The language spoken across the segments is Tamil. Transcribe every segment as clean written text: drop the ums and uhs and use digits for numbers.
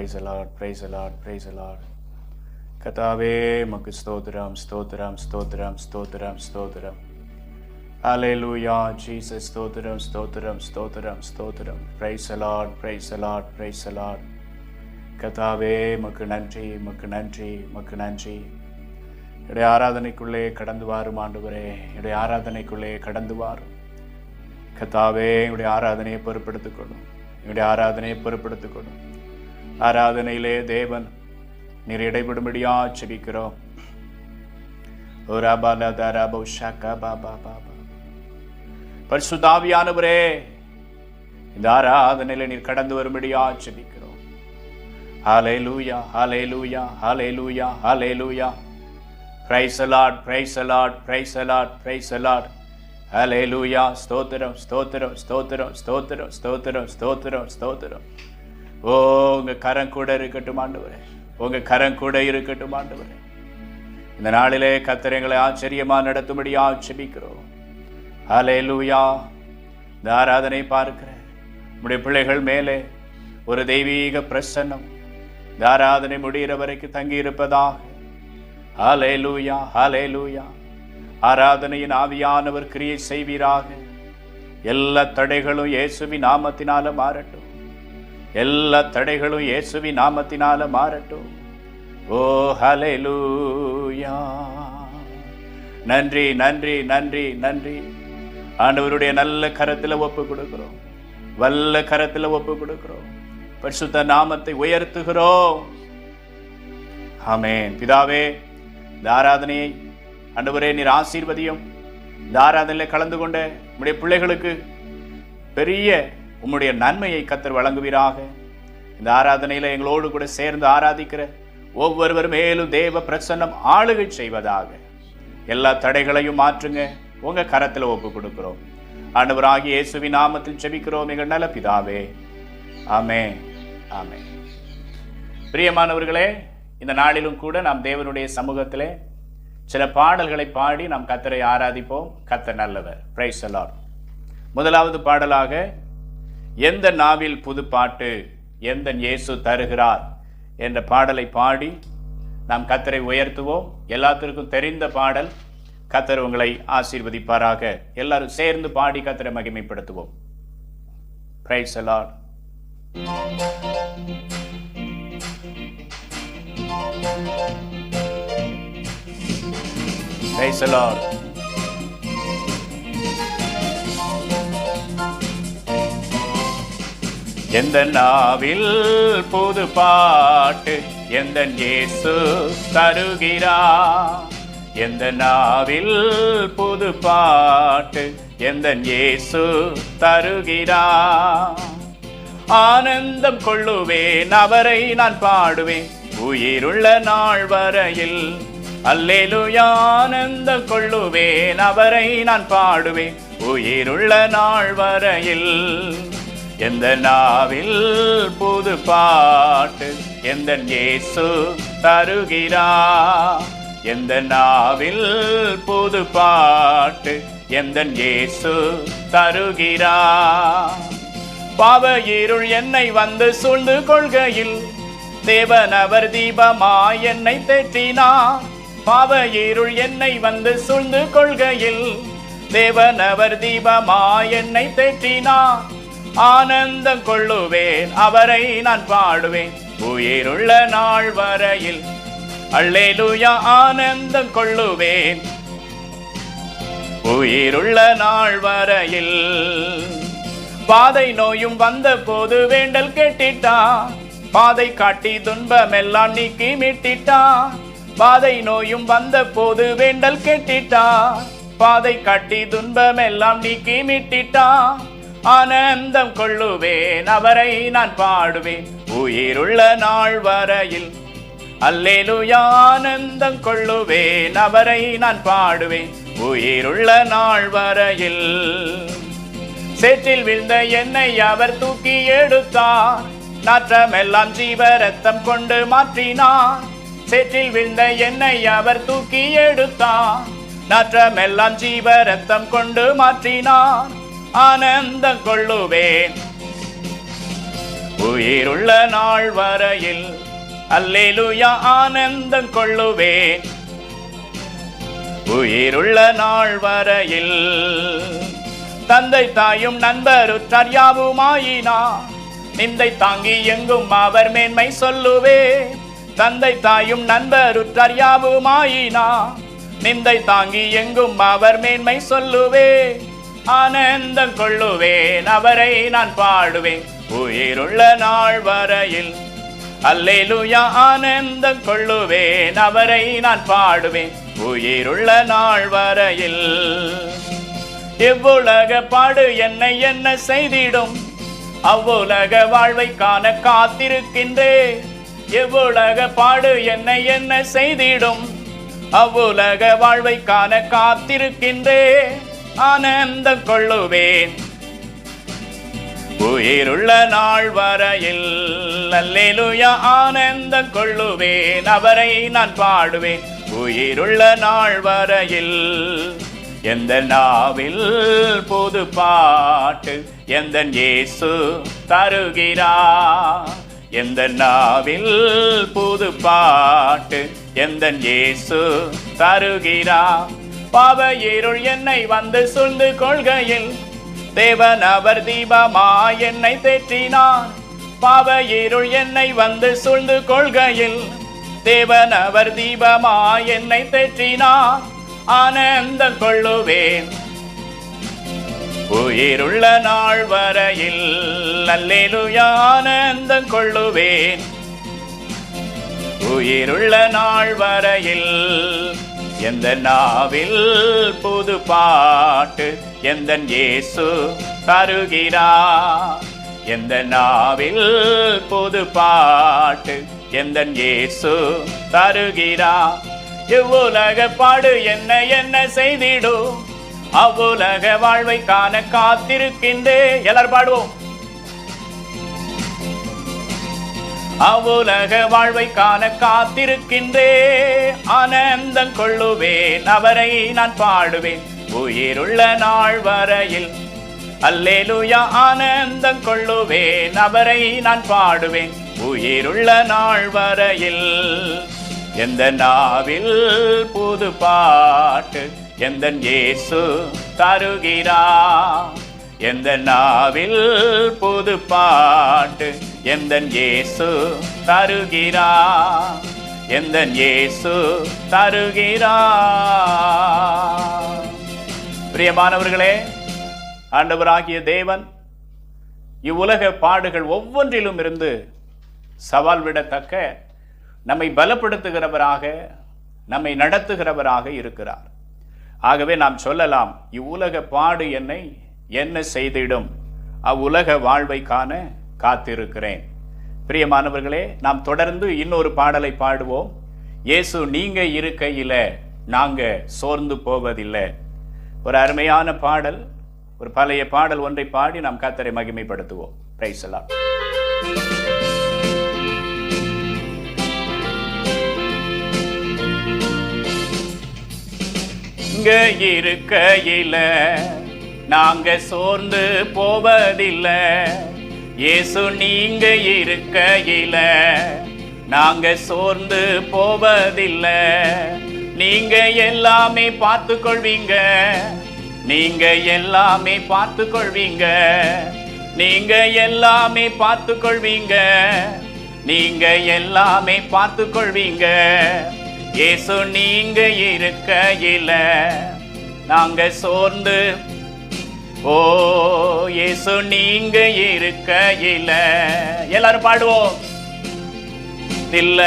Praise the Lord, praise the Lord, praise the Lord. கர்த்தாவே உமக்கு ஸ்தோத்திரம், ஸ்தோத்திரம், ஸ்தோத்திரம், ஸ்தோத்திரம், ஸ்தோத்திரம். Hallelujah, Jesus, ஸ்தோத்திரம், ஸ்தோத்திரம், ஸ்தோத்திரம், ஸ்தோத்திரம். Praise the Lord, praise the Lord, praise the Lord. கர்த்தாவே உமக்கு நன்றி, உமக்கு நன்றி, உமக்கு நன்றி. என்னுடைய ஆராதனைக்குள்ளே கடந்து வாரும் ஆண்டவரே, என்னுடைய ஆராதனைக்குள்ளே கடந்து வாரும். கர்த்தாவே என்னுடைய ஆராதனையை பொறுப்பெடுத்துக் கொள்ளும், என்னுடைய ஆராதனையை பொறுப்பெடுத்துக் கொள்ளும். ஆராதனையிலே தேவன் நீர் இடைபடும்படியா செபிக்கிறோம். பரிசுத்த ஆவியானவரே, இந்த ஆராதனையில நீர் கடந்து வரும்படியா செபிக்கிறோம். ஹல்லேலூயா, ஹல்லேலூயா, ஹல்லேலூயா, ஹல்லேலூயா. Praise the Lord, praise the Lord, praise the Lord, praise the Lord. ஹல்லேலூயா. ஸ்தோத்திரம், ஸ்தோத்திரம், ஸ்தோத்திரம், ஸ்தோத்திரம், ஸ்தோத்திரம், ஸ்தோத்திரம், ஸ்தோத்திரம். ஓ, உங்க கரம் கூட இருக்கட்டும் ஆண்டவரே, உங்க கரம் கூட இருக்கட்டும் ஆண்டவரே. இந்த நாளிலே கர்த்தர் எங்களை ஆச்சரியமா நடத்தும்படியா ஜெபிக்கிறோம். ஹல்லேலூயா. இந்த ஆராதனை பார்க்கிற நம்முடைய பிள்ளைகள் மேலே ஒரு தெய்வீக பிரசன்னம் இந்த ஆராதனை முடிகிற வரைக்கும் தங்கி இருப்பதாக. ஹல்லேலூயா, ஹல்லேலூயா. ஆராதனையின் ஆவியானவர் கிரியை செய்வீராக. எல்லா தடைகளும் இயேசுவின் நாமத்தினால மாறட்டும், எல்லா தடைகளும் இயேசுவின் நாமத்தினால மாறட்டும். ஓ ஹல்லேலூயா. நன்றி, நன்றி, நன்றி, நன்றி. ஆண்டவருடைய நல்ல கரத்துல ஒப்பு கொடுக்கிறோம், வல்ல கரத்துல ஒப்பு கொடுக்கிறோம். பரிசுத்த நாமத்தை உயர்த்துகிறோம். ஆமென். பிதாவே, இந்த ஆராதனையை ஆண்டவரே நீர் ஆசீர்வதியும். இந்த ஆராதனையில் கலந்து கொண்ட உம்முடைய பிள்ளைகளுக்கு பெரிய உம்முடைய நன்மையை கர்த்தர் வழங்குவீராக. இந்த ஆராதனையில் எங்களோடு கூட சேர்ந்து ஆராதிக்கிற ஒவ்வொருவர் மேலும் தேவ பிரசன்னம் ஆளுகை செய்வதாக. எல்லா தடைகளையும் மாற்றுங்க, உங்க கரத்தில் ஒப்பு கொடுக்கிறோம். ஆண்டவராகிய இயேசுவின் நாமத்தில் ஜெபிக்கிறோம் எங்கள் நல்ல பிதாவே. ஆமென், ஆமென். பிரியமானவர்களே, இந்த நாளிலும் கூட நாம் தேவனுடைய சமூகத்திலே சில பாடல்களை பாடி நாம் கர்த்தரை ஆராதிப்போம். கர்த்தர் நல்லவர். Price the Lord. முதலாவது பாடலாக எந்த நாவில் புது பாட்டு எந்த இயேசு தருகிறார் என்ற பாடலை பாடி நாம் கர்த்தரை உயர்த்துவோம். எல்லாத்திற்கும் தெரிந்த பாடல். கர்த்தர் உங்களை ஆசீர்வதிப்பாராக. எல்லாரும் சேர்ந்து பாடி கர்த்தரை மகிமைப்படுத்துவோம். Praise the Lord. Praise the Lord. எந்த நாவில் புது பாட்டு எந்த இயேசு தருகிறார். எந்த நாவில் புது பாட்டு எந்த இயேசு தருகிறார். ஆனந்தம் கொள்ளுவேன், அவரை நான் பாடுவேன் உயிருள்ள நாள் வரையில். அல்லேலூயா. ஆனந்தம் கொள்ளுவேன், அவரை நான் பாடுவேன் உயிருள்ள நாள் வரையில். எந்த நாவில் புது பாட்டு எந்த இயேசு தருகிறார். எந்த நாவில் புது பாட்டு எந்த இயேசு தருகிறார். பாவ இருள் என்னை வந்து சூழ்ந்து கொள்கையில் தேவன் அவர் தீபமாய் என்னை தேற்றினார். பாவ இருள் என்னை வந்து சூழ்ந்து கொள்கையில் தேவன் அவர் தீபமாய் என்னை தேற்றினார். ஆனந்தம் கொள்ளுவேன், அவரை நான் பாடுவேன் உயிருள்ள நாள் வரையில். அல்லேலூயா. ஆனந்தம் கொள்ளுவேன் உயிருள்ள நாள் வரையில். பாதை நோயும் வந்த போது வேண்டல் கேட்டிட்டான், பாதை காட்டி துன்பமெல்லாம் நீக்கி மீட்டிட்டான். பாதை நோயும் வந்த போது வேண்டல் கேட்டிட்டான், பாதை காட்டி துன்பமெல்லாம் நீக்கி மீட்டிட்டான். ஆனந்தம் கொள்ளுவேன், அவரை நான் பாடுவேன் உயிருள்ள நாள் வரையில். அல்லேலூயா. ஆனந்தம் கொள்ளுவேன், அவரை நான் பாடுவேன் உயிருள்ள நாள் வரையில். சேற்றில் விழுந்த என்னை அவர் தூக்கி எடுத்தார், நாற்றமெல்லாம் ஜீவ ரத்தம் கொண்டு மாற்றினார். சேற்றில் விழுந்த என்னை அவர் தூக்கி எடுத்தார், நாற்றமெல்லாம் ஜீவ ரத்தம் கொண்டு மாற்றினார். ஆனந்தம் கொள்ளுவேன் உயிருள்ள நாள் வரையில் அல்லேலூயா ஆனந்தம் கொள்ளுவேன். உயிருள்ள நாள் வரையில் தந்தை தாயும் நண்பருற்றார் யாவுமாயினார், நிந்தை தாங்கி எங்கும் அவர் மேன்மை சொல்லுவே. தந்தை தாயும் நண்பருற்றார் யாவுமாயினார், நிந்தை தாங்கி எங்கும் அவர் மேன்மை சொல்லுவே. ஆனந்தம் கொள்ளுவேன், அவரை நான் பாடுவேன். உயிருள்ள நாள் வரையில் அல்லேலூயா ஆனந்தம் கொள்ளுவேன், அவரை நான் பாடுவேன். உயிருள்ள நாள் வரையில் இவ்வுலக பாடு என்னை என்ன செய்திடும், அவ்வுலக வாழ்வை காண காத்திருக்கின்றேன். இவ்வுலக பாடு என்னை என்ன செய்திடும், அவ்வுலக வாழ்வை காண காத்திருக்கின்றேன். ஆனந்தம் கொள்ளுவேன், உயிருள்ள நாள் வரையில் அல்லேலூயா ஆனந்தம் கொள்ளுவேன், அவரை நான் பாடுவேன். உயிருள்ள நாள் வரையில் எந்த நாவில் புது பாட்டு எந்தன் இயேசு தருகிறார். எந்த நாவில் புது பாட்டு எந்தன் இயேசு தருகிறார். பாவ இருள் என்னை வந்து சூழ்ந்து கொள்கையில் தேவன் அவர் தீபமாய் என்னை தேற்றினார். பாவ இருள் என்னை வந்து சூழ்ந்து கொள்கையில் தேவன் அவர் தீபமாய் என்னை தேற்றினார். ஆனந்தம் கொள்ளுவேன், உயிருள்ள நாள் வரையில் அல்லேலூயா ஆனந்தம் கொள்ளுவேன். உயிருள்ள நாள் வரையில் எந்த நாவில் புது பாட்டு எந்தன் இயேசு தருகிறார். எந்த நாவில் புது பாட்டு எந்தன் இயேசு தருகிறார். இவ்வுலக பாடு என்ன என்ன செய்திடும், அவ்வுலக வாழ்வை காண காத்திருக்கின்றேன். எல்லாரும் பாடுவோம். அவ்வுலக வாழ்வை காண காத்திருக்கின்றேன். ஆனந்தம் கொள்ளுவேன், அவரை நான் பாடுவேன். உயிருள்ள நாள் வரையில் அல்லேலூயா ஆனந்தம் கொள்ளுவேன், அவரை நான் பாடுவேன். உயிருள்ள நாள் வரையில் எந்த நாவில் புது பாட்டு எந்தன் இயேசு தருகிறார். எந்த நாவில் புது பாட்டு எந்தன் இயேசு தருகிறார். எந்தன் இயேசு தருகிறார். பிரியமானவர்களே, ஆண்டவராகிய தேவன் இவ்வுலக பாடுகள் ஒவ்வொன்றிலும் இருந்து சவால் விடத்தக்க நம்மை பலப்படுத்துகிறவராக நம்மை நடத்துகிறவராக இருக்கிறார். ஆகவே நாம் சொல்லலாம், இவ்வுலக பாடு என்னை என்ன செய்திடும், அவ்வுலக வாழ்வை காண காத்திருக்கிறேன். பிரியமானவர்களே, நாம் தொடர்ந்து இன்னொரு பாடலை பாடுவோம். இயேசு நீங்க இருக்கையில நாங்க சோர்ந்து போவதில்லை. ஒரு அருமையான பாடல், ஒரு பழைய பாடல் ஒன்றை பாடி நாம் கர்த்தரை மகிமைப்படுத்துவோம். Praise the Lord. இங்க இருக்கையில நாங்க சோர்ந்து போவதில்லை. இயேசு நீங்க இருக்கையில நாங்க சோர்ந்து போவதில்லை. நீங்க எல்லாமே பார்த்து கொள்வீங்க, நீங்க எல்லாமே பார்த்து கொள்வீங்க, நீங்க எல்லாமே பார்த்து கொள்வீங்க, நீங்க எல்லாமே பார்த்து கொள்வீங்க. இயேசு நீங்க இருக்கையில நாங்க சோர்ந்து, ஓ இயேசு நீங்க இருக்கையில, எல்லாரும் பாடுவோம். இல்ல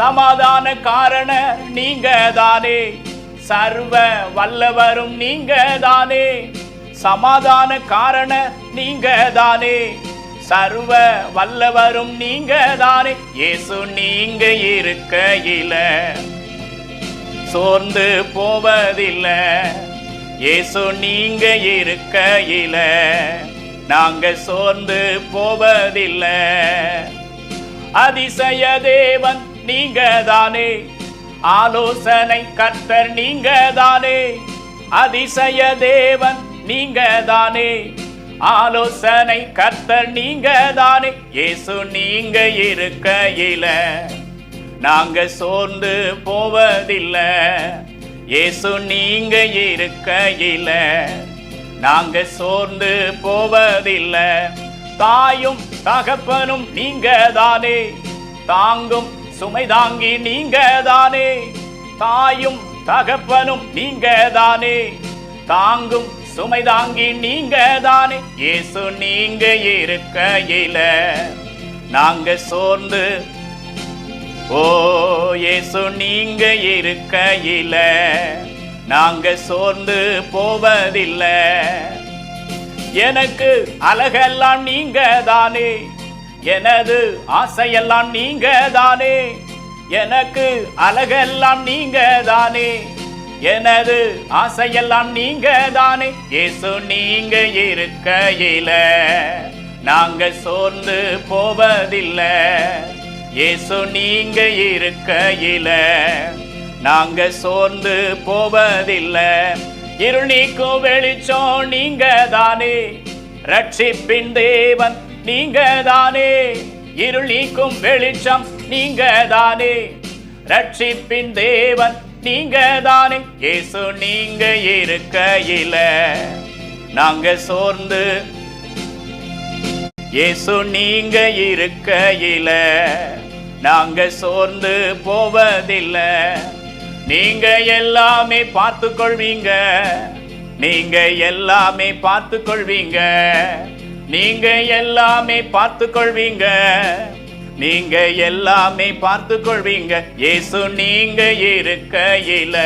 சமாதான காரண நீங்க தானே, சர்வ வல்லவரும் நீங்க தானே. சமாதான காரண நீங்க தானே, சர்வ வல்லவரும் நீங்க தானே. இயேசு நீங்க இருக்கையில சோர்ந்து போவதில்லை. இயேசு நீங்க இருக்கையில நாங்க சோர்ந்து போவதில்லை. அதிசய தேவன் நீங்க தானே, ஆலோசனை கர்த்தர் நீங்க தானே. அதிசய தேவன் நீங்க தானே, ஆலோசனை கர்த்தர் நீங்க தானே. இயேசு நீங்க இருக்கையில நாங்க சோர்ந்து போவதில்லை. இயேசு நீங்க இருக்கையில நாங்க சோர்ந்து போவதில்லை. தாயும் தகப்பனும் நீங்க தானே, தாங்கும் சுமை தாங்கி நீங்க தானே. தாயும் தகப்பனும் நீங்க தானே, தாங்கும் சுமை தாங்கி நீங்க தானே. இயேசு நீங்க இருக்கையில நாங்க சோர்ந்து இயேசு நீங்க இருக்கையில நாங்க சோர்ந்து போவதில்லை. எனக்கு அழகெல்லாம் நீங்க தானே, எனது ஆசையெல்லாம் நீங்க தானே. எனக்கு அழகெல்லாம் நீங்க தானே, எனது ஆசையெல்லாம் நீங்க தானே. இயேசு நீங்க இருக்கையில நாங்க சோர்ந்து போவதில்லை. இயேசு நீங்க இருக்கையில நாங்க சோர்ந்து போவதில்லை. இருள் நீக்கும் வெளிச்சம் நீங்க தானே, ரட்சிப்பின் தேவன் நீங்க தானே. இருள் நீக்கும் வெளிச்சம் நீங்க தானே, ரட்சிப்பின் தேவன் நீங்க தானே. இயேசு நீங்க இருக்கையில நாங்க சோர்ந்து, இயேசு நீங்க இருக்கையில நாங்க சோர்ந்து போவதில்லை. நீங்க எல்லாமே பார்த்து கொள்வீங்க, நீங்க எல்லாமே பார்த்து கொள்வீங்க, நீங்க எல்லாமே பார்த்து கொள்வீங்க, நீங்க எல்லாமே பார்த்து கொள்வீங்க. இயேசு நீங்க இருக்கையில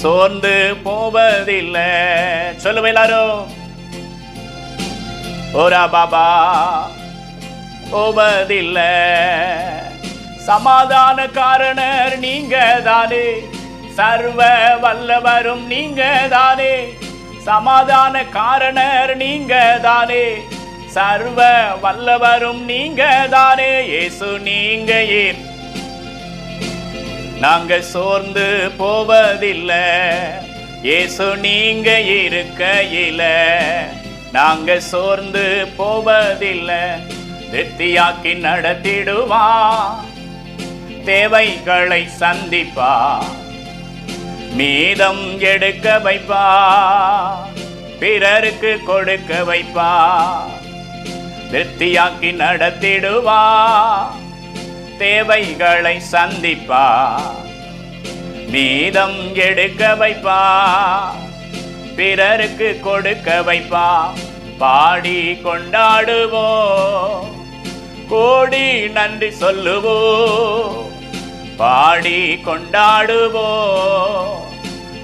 சோர்ந்து போவதில்லை. சொல்லுங்க எல்லாரும், ஓரா பாபா போவதில்லை. சமாதான காரணர் நீங்க தானே, சர்வ வல்லவரும் நீங்க தானே. சமாதான காரணர் நீங்க தானே, சர்வ வல்லவரும் நீங்க தானே. இயேசு நீங்க நாங்க சோர்ந்து போவதில்லை. இயேசு நீங்க இருக்கையில நாங்க சோர்ந்து போவதில்லை. திருப்தியாக்கி நடத்திடுவா, தேவைகளை சந்திப்பா, மீதம் எடுக்க வைப்பா, பிறருக்கு கொடுக்க வைப்பா. திருப்தியாக்கி நடத்திடுவா, தேவைகளை சந்திப்பா, மீதம் எடுக்க வைப்பா, பிறருக்கு கொடுக்க வைப்பா. பாடி கொண்டாடுவோ, கோடி நன்றி சொல்லுவோ, பாடி கொண்டாடுவோ,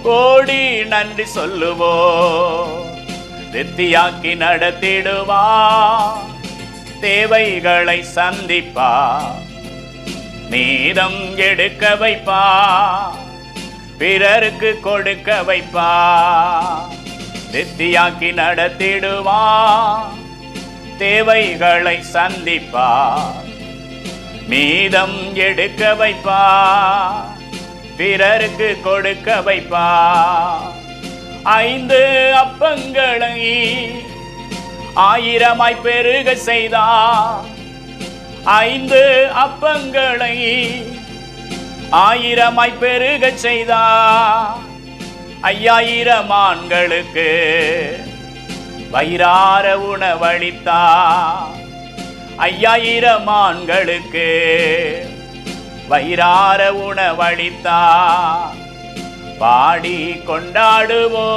கோடி நன்றி சொல்லுவோ. திருப்தியாக்கி நடத்திடுவா, தேவைகளை சந்திப்பா, மீதம் எடுக்க வைப்பா, பிறருக்கு கொடுக்க வைப்பா. திருப்தியாக்கி நடத்திடுவா, தேவைகளை சந்திப்பா, மீதம் எடுக்க வைப்பா, பிறருக்கு கொடுக்க வைப்பா. 5 அப்பங்களை 1000 பெருக செய்தா, 5 அப்பங்களை 1000 பெருக செய்தா. 5000 ஆண்களுக்கு வயிறார உணவளித்தா. 5000 ஆண்களுக்கு வயிறார உணவளித்தா. பாடி கொண்டாடுவோ,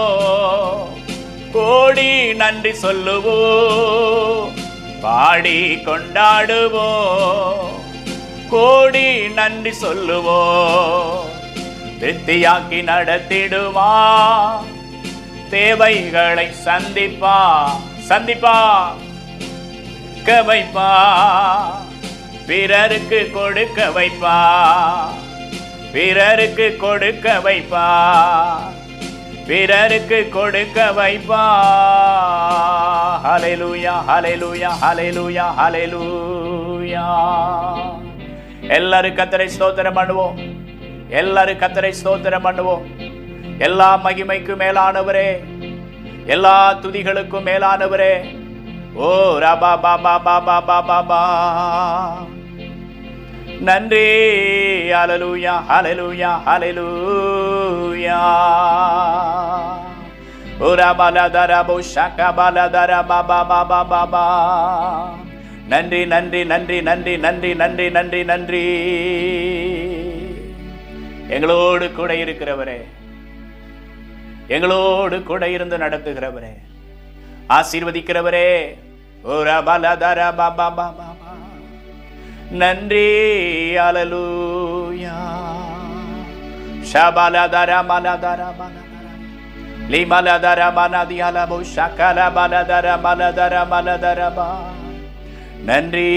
கோடி நன்றி சொல்லுவோ, பாடி கொண்டாடுவோ, கோடி நன்றி சொல்லுவோ. திருப்தியாக்கி நடத்திடுவா, தேவைகளை சந்திப்பா, சந்திப்பா, வைப்பா, பிறருக்கு கொடுக்க வைப்பா, பிறருக்கு கொடுக்க வைப்பா, பிறருக்கு கொடுக்க வைப்பா. ஹல்லேலூயா, ஹல்லேலூயா, ஹல்லேலூயா, ஹல்லேலூயா. எல்லாரும் கர்த்தரை ஸ்தோத்திரம் பண்ணுவோம், எல்லாரும் கர்த்தரை ஸ்தோத்திரம் பண்ணுவோம். எல்லா மகிமைக்கு மேலானவரே, எல்லா துதிகளுக்கும் மேலானவரே. ஓ ரபா பாபா பாபா பாபா பா. நன்றி. ஹல்லேலூயா ஹல்லேலூயா ஹல்லேலூயா. ஓ ரபலதர புஷக பலதர பாபா பாபா பாபா. நன்றி நன்றி நன்றி நன்றி நன்றி நன்றி நன்றி நன்றி. எங்களோடு கூட இருக்கிறவரே, எங்களோடு கூட இருந்து நடத்துகிறவரே, ஆசீர்வதிக்கிறவரே. ஓ ரபலதர பாபா பாபா. நன்றி. ஹல்லேலூயா. ஷபலதர மலதர மலதர லிமலதர மனதியல புஷகல பலதர மலதர மலதர பா. நன்றி.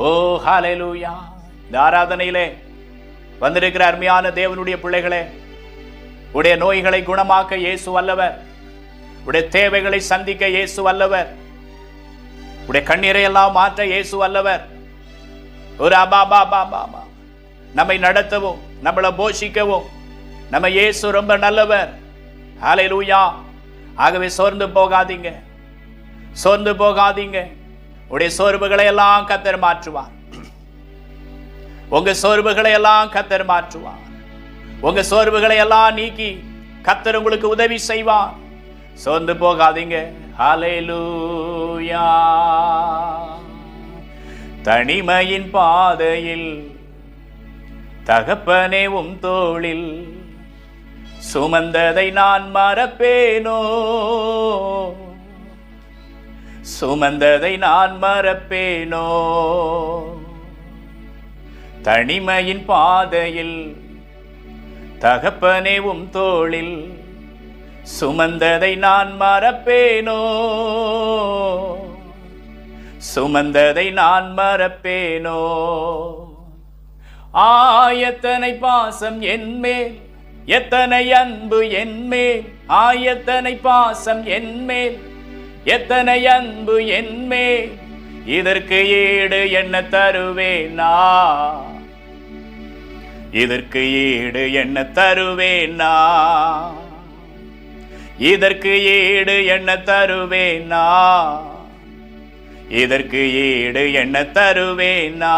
ஓ ஹல்லேலூயா. இந்த ஆராதனையிலே வந்திருக்கிற அருமையான தேவனுடைய பிள்ளைகளே, உடைய நோய்களை குணமாக்க இயேசு வல்லவர். உடைய தேவைகளை சந்திக்க இயேசு வல்லவர். உடைய கண்ணீரை எல்லாம் மாற்ற இயேசு வல்லவர். ஒரு அபாபாபாபா நம்மை நடத்தவும் நம்மளை போஷிக்கவும் நம்ம இயேசு ரொம்ப நல்லவர். ஹல்லேலூயா. ஆகவே சோர்ந்து போகாதீங்க, சோர்ந்து போகாதீங்க. உடைய சோர்வுகளை எல்லாம் கர்த்தர் மாற்றுவார். உங்க சோர்வுகளை எல்லாம் கர்த்தர் மாற்றுவார். உங்க சோர்வுகளை எல்லாம் நீக்கி கர்த்தர் உங்களுக்கு உதவி செய்வார். சோர்ந்து போகாதீங்க. ஹல்லேலூயா. தனிமையின் பாதையில் தகப்பனே உம் தோளில் சுமந்ததை நான் மறப்பேனோ, சுமந்ததை நான் மறப்பேனோ. தனிமையின் பாதையில் தகப்பனே உம் தோளில் சுமந்ததை நான் மறப்பேனோ, சுமந்ததை நான் மறப்பேனோ. எத்தனை பாசம் என்மேல், எத்தனை அன்பு என்மேல், எத்தனை பாசம் என்மேல், எத்தனை அன்பு என்மேல். இதற்கு ஈடு என்ன தருவேனா, இதற்கு ஈடு என்ன தருவேனா, இதற்கு ஈடு என்ன தருவேனா, இதற்கு ஈடு என்ன தருவேனா.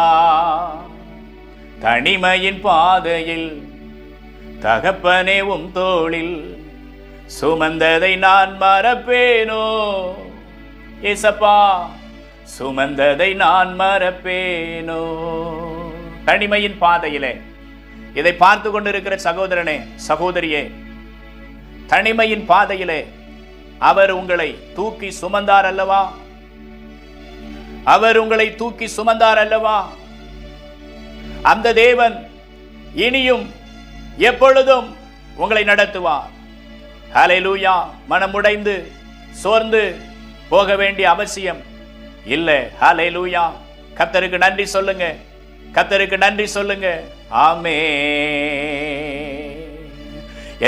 தனிமையின் பாதையில் தகப்பனே உம் தோளில் சுமந்ததை நான் மறப்பேனோ. ஏசப்பா, சுமந்ததை நான் மறப்பேனோ. தனிமையின் பாதையிலே இதை பார்த்து கொண்டிருக்கிற சகோதரனே, சகோதரியே, தனிமையின் பாதையிலே அவர் உங்களை தூக்கி சுமந்தார் அல்லவா? அவர் உங்களை தூக்கி சுமந்தார் அல்லவா? அந்த தேவன் இனியும் எப்பொழுதும் உங்களை நடத்துவார். ஹல்லேலூயா. மனமுடைந்து சோர்ந்து போக வேண்டிய அவசியம் இல்லை. ஹல்லேலூயா. கர்த்தருக்கு நன்றி சொல்லுங்க, கர்த்தருக்கு நன்றி சொல்லுங்க. ஆமென்.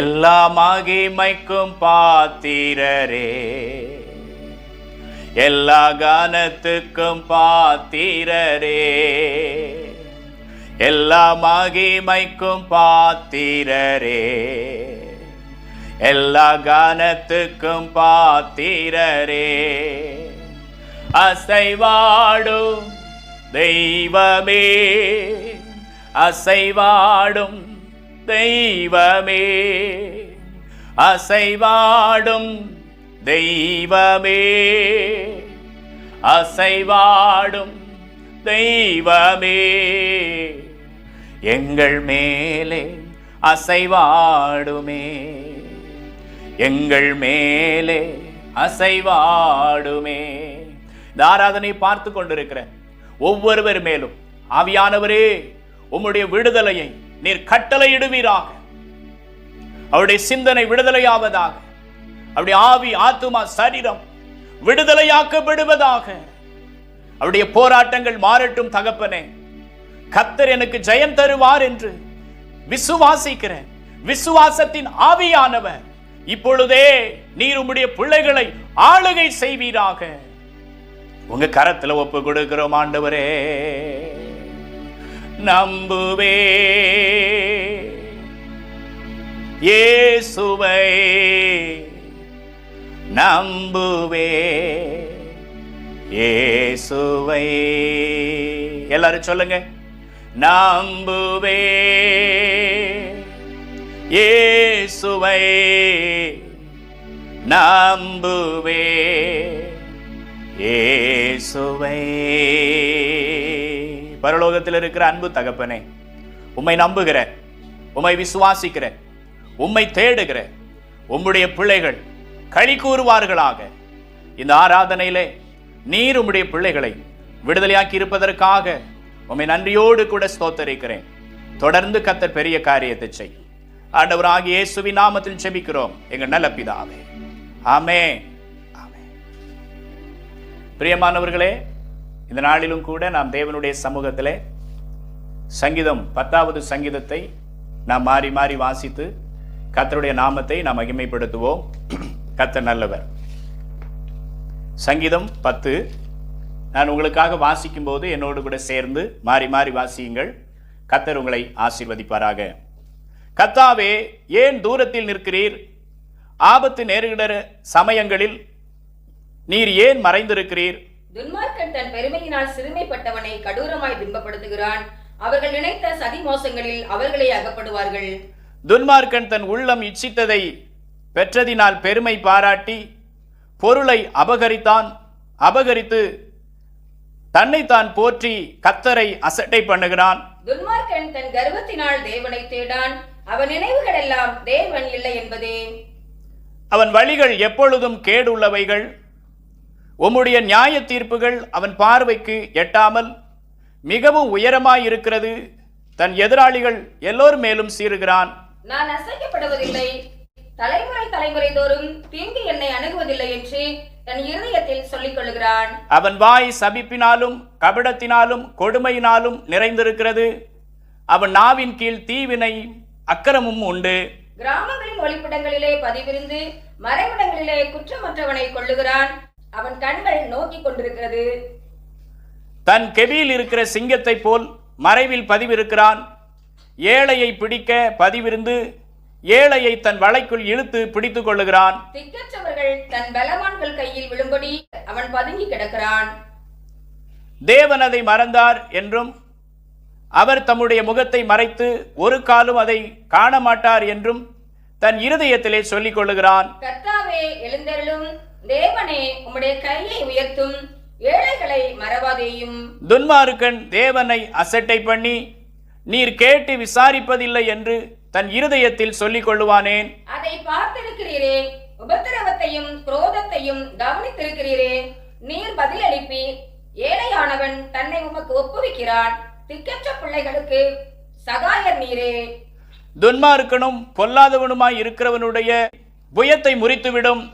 எல்லா மகிமைக்கும் பாத்திரரே, எல்லா கானத்துக்கும் பாத்திரரே, எல்லா மகிமைக்கும் பாத்திரரே, எல்லா கானத்துக்கும் பாத்திரரே. அசைவாடும் தெய்வமே, அசைவாடும் தெய்வமே, அசைவாடும் தெய்வமே, அசைவாடும் தெய்வமே. எங்கள் மேலே அசைவாடுமே, எங்கள் மேலே அசைவாடுமே. இந்த ஆராதனை பார்த்து கொண்டிருக்கிற ஒவ்வொருவர் மேலும் ஆவியானவரே உம்முடைய விடுதலையை நீர் கட்டளையிடுவீராக. அவருடைய சிந்தனை விடுதலையாவதாக, அவருடைய ஆவி ஆத்துமா சரீரம் விடுதலையாக்கப்படுவதாக. அவருடைய போராட்டங்கள் மாறட்டும் தகப்பனே. கர்த்தர் எனக்கு ஜெயம் தருவார் என்று விசுவாசிக்கிற விசுவாசத்தின் ஆவியானவர் இப்பொழுதே நீர் உம்முடைய பிள்ளைகளை ஆளுகை செய்வீராக. உங்க கரத்துல ஒப்பு கொடுக்கிறோம் ஆண்டவரே. நம்புவே இயேசுவை நம்புவே, இயேசுவை. எல்லாரும் சொல்லுங்க, நம்புவே இயேசுவை, நம்புவே இயேசுவை. பரலோகத்தில் இருக்கிற அன்பு தகப்பனே, உம்மை நம்புகிற, உம்மை விசுவாசிக்கிற, உம்மை தேடுகிற உம்முடைய பிள்ளைகள் களி கூறுவார்களாக. இந்த ஆராதனையிலே நீர் உம்முடைய பிள்ளைகளை விடுதலையாக்கி இருப்பதற்காக உம்மை நன்றியோடு கூட ஸ்தோத்தரிக்கிறேன். தொடர்ந்து கர்த்தர் பெரிய காரியத்தை செய். ஆண்டவராகிய இயேசுவின் நாமத்தில் ஜெபிக்கிறோம் எங்கள் நல்ல பிதாவே, ஆமென். பிரியமானவர்களே, இந்த நாளிலும் கூட நாம் தேவனுடைய சமூகத்திலே சங்கீதம் 10வது சங்கீதத்தை நாம் மாறி மாறி வாசித்து கர்த்தருடைய நாமத்தை நாம் மகிமைப்படுத்துவோம். கர்த்தர் நல்லவர். சங்கீதம் 10 நான் உங்களுக்காக வாசிக்கும் போது என்னோடு கூட சேர்ந்து மாறி மாறி வாசியுங்கள். கர்த்தர் உங்களை ஆசீர்வதிப்பாராக. கர்த்தாவே, ஏன் தூரத்தில் நிற்கிறீர்? ஆபத்து நேருகிற சமயங்களில் நீர் ஏன் மறைந்திருக்கிறீர்? துன்மார்க்கன் தன் பெருமையினால் சிறுமைப்பட்டவனை கடூரமாய் துன்பப்படுத்துகிறான். அவர்கள் நினைத்த சதி மோசங்களில் அவர்களே அகப்படுவார்கள். துன்மார்க்கன் தன் உள்ளம் இச்சித்ததை பெற்றதினால் பெருமை பாராட்டி பொருளை அபகரித்து தன்னைத்தான் போற்றி கர்த்தரை அசட்டை பண்ணுகிறான். துன்மார்க்கன் தன் கர்வத்தினால் தேவனை தேடான். அவன் நினைவுகள் எல்லாம் தேவன் இல்லை என்பதே. அவன் வழிகள் எப்பொழுதும் கேடுள்ளவைகள். உம்முடைய நியாய தீர்ப்புகள் அவன் பார்வைக்கு எட்டாமல் மிகவும் உயரமாயிருக்கிறது. தன் எதிராளிகள் எல்லோர் மேலும் சீறுகிறான். நான் அசைக்கப்படுவதில்லை, தலைமுறை தோறும் தீங்கு என்னை அணுகுவதில்லை என்று தன் இருதயத்தில் சொல்லிக் கொள்கிறான். அவன் வாய் சபிப்பினாலும் கபடத்தினாலும் கொடுமையினாலும் நிறைந்திருக்கிறது. அவன் நாவின் கீழ் தீவினை அக்கிரமும் உண்டு. கிராமங்களின் ஒளிப்பிடங்களிலே பதிவிருந்து மறைவிடங்களிலே குற்றமற்றவனை கொள்ளுகிறான். அவன் கண்கள் நோக்கி கொண்டிருக்கிறது. தன் கெபியில் இருக்கிற சிங்கத்தை போல் மறைவில் பதிவிருக்கிறான். ஏழையை பிடிக்க பதிவிருந்து ஏழையை தன் வலைக்குள் இழுத்து பிடித்துக் கொள்ளுகிறான். திக்கற்றவர்கள் தன் பலவான்கள் கையில் விழும்படி அவன் பதுங்கி கிடக்கிறான். தேவன் அதை மறந்தார் என்றும் அவர் தம்முடைய முகத்தை மறைத்து ஒரு காலும் அதை காண மாட்டார் என்றும் தன் இருதயத்திலே சொல்லிக் கொள்ளுகிறான். கர்த்தாவே, எழுந்தருளும். தேவனே, உம்முடைய கையை உயர்த்தும். ஏழைகளை மறவாதேயும். துன்மார்க்கன் தேவனை அசட்டை பண்ணி நீர் கேட்டு விசாரிப்பதில்லை என்று தன் இருதயத்தில் சொல்லிக் கொள்ளுவானேன்? அதை பார்த்திருக்கிறீரே, உபத்திரவத்தையும் குரோதத்தையும் கவனித்திருக்கிறீரே. நீர் பதிலளிப்பீர். ஏழையானவன் தன்னை உமக்கு ஒப்புவிக்கிறான். திக்கற்ற பிள்ளைகளுக்கு சகாயர் நீரே. துன்மார்க்கனும் பொல்லாதவனுமாய் இருக்கிறவனுடைய புயத்தை முறித்துவிடும்.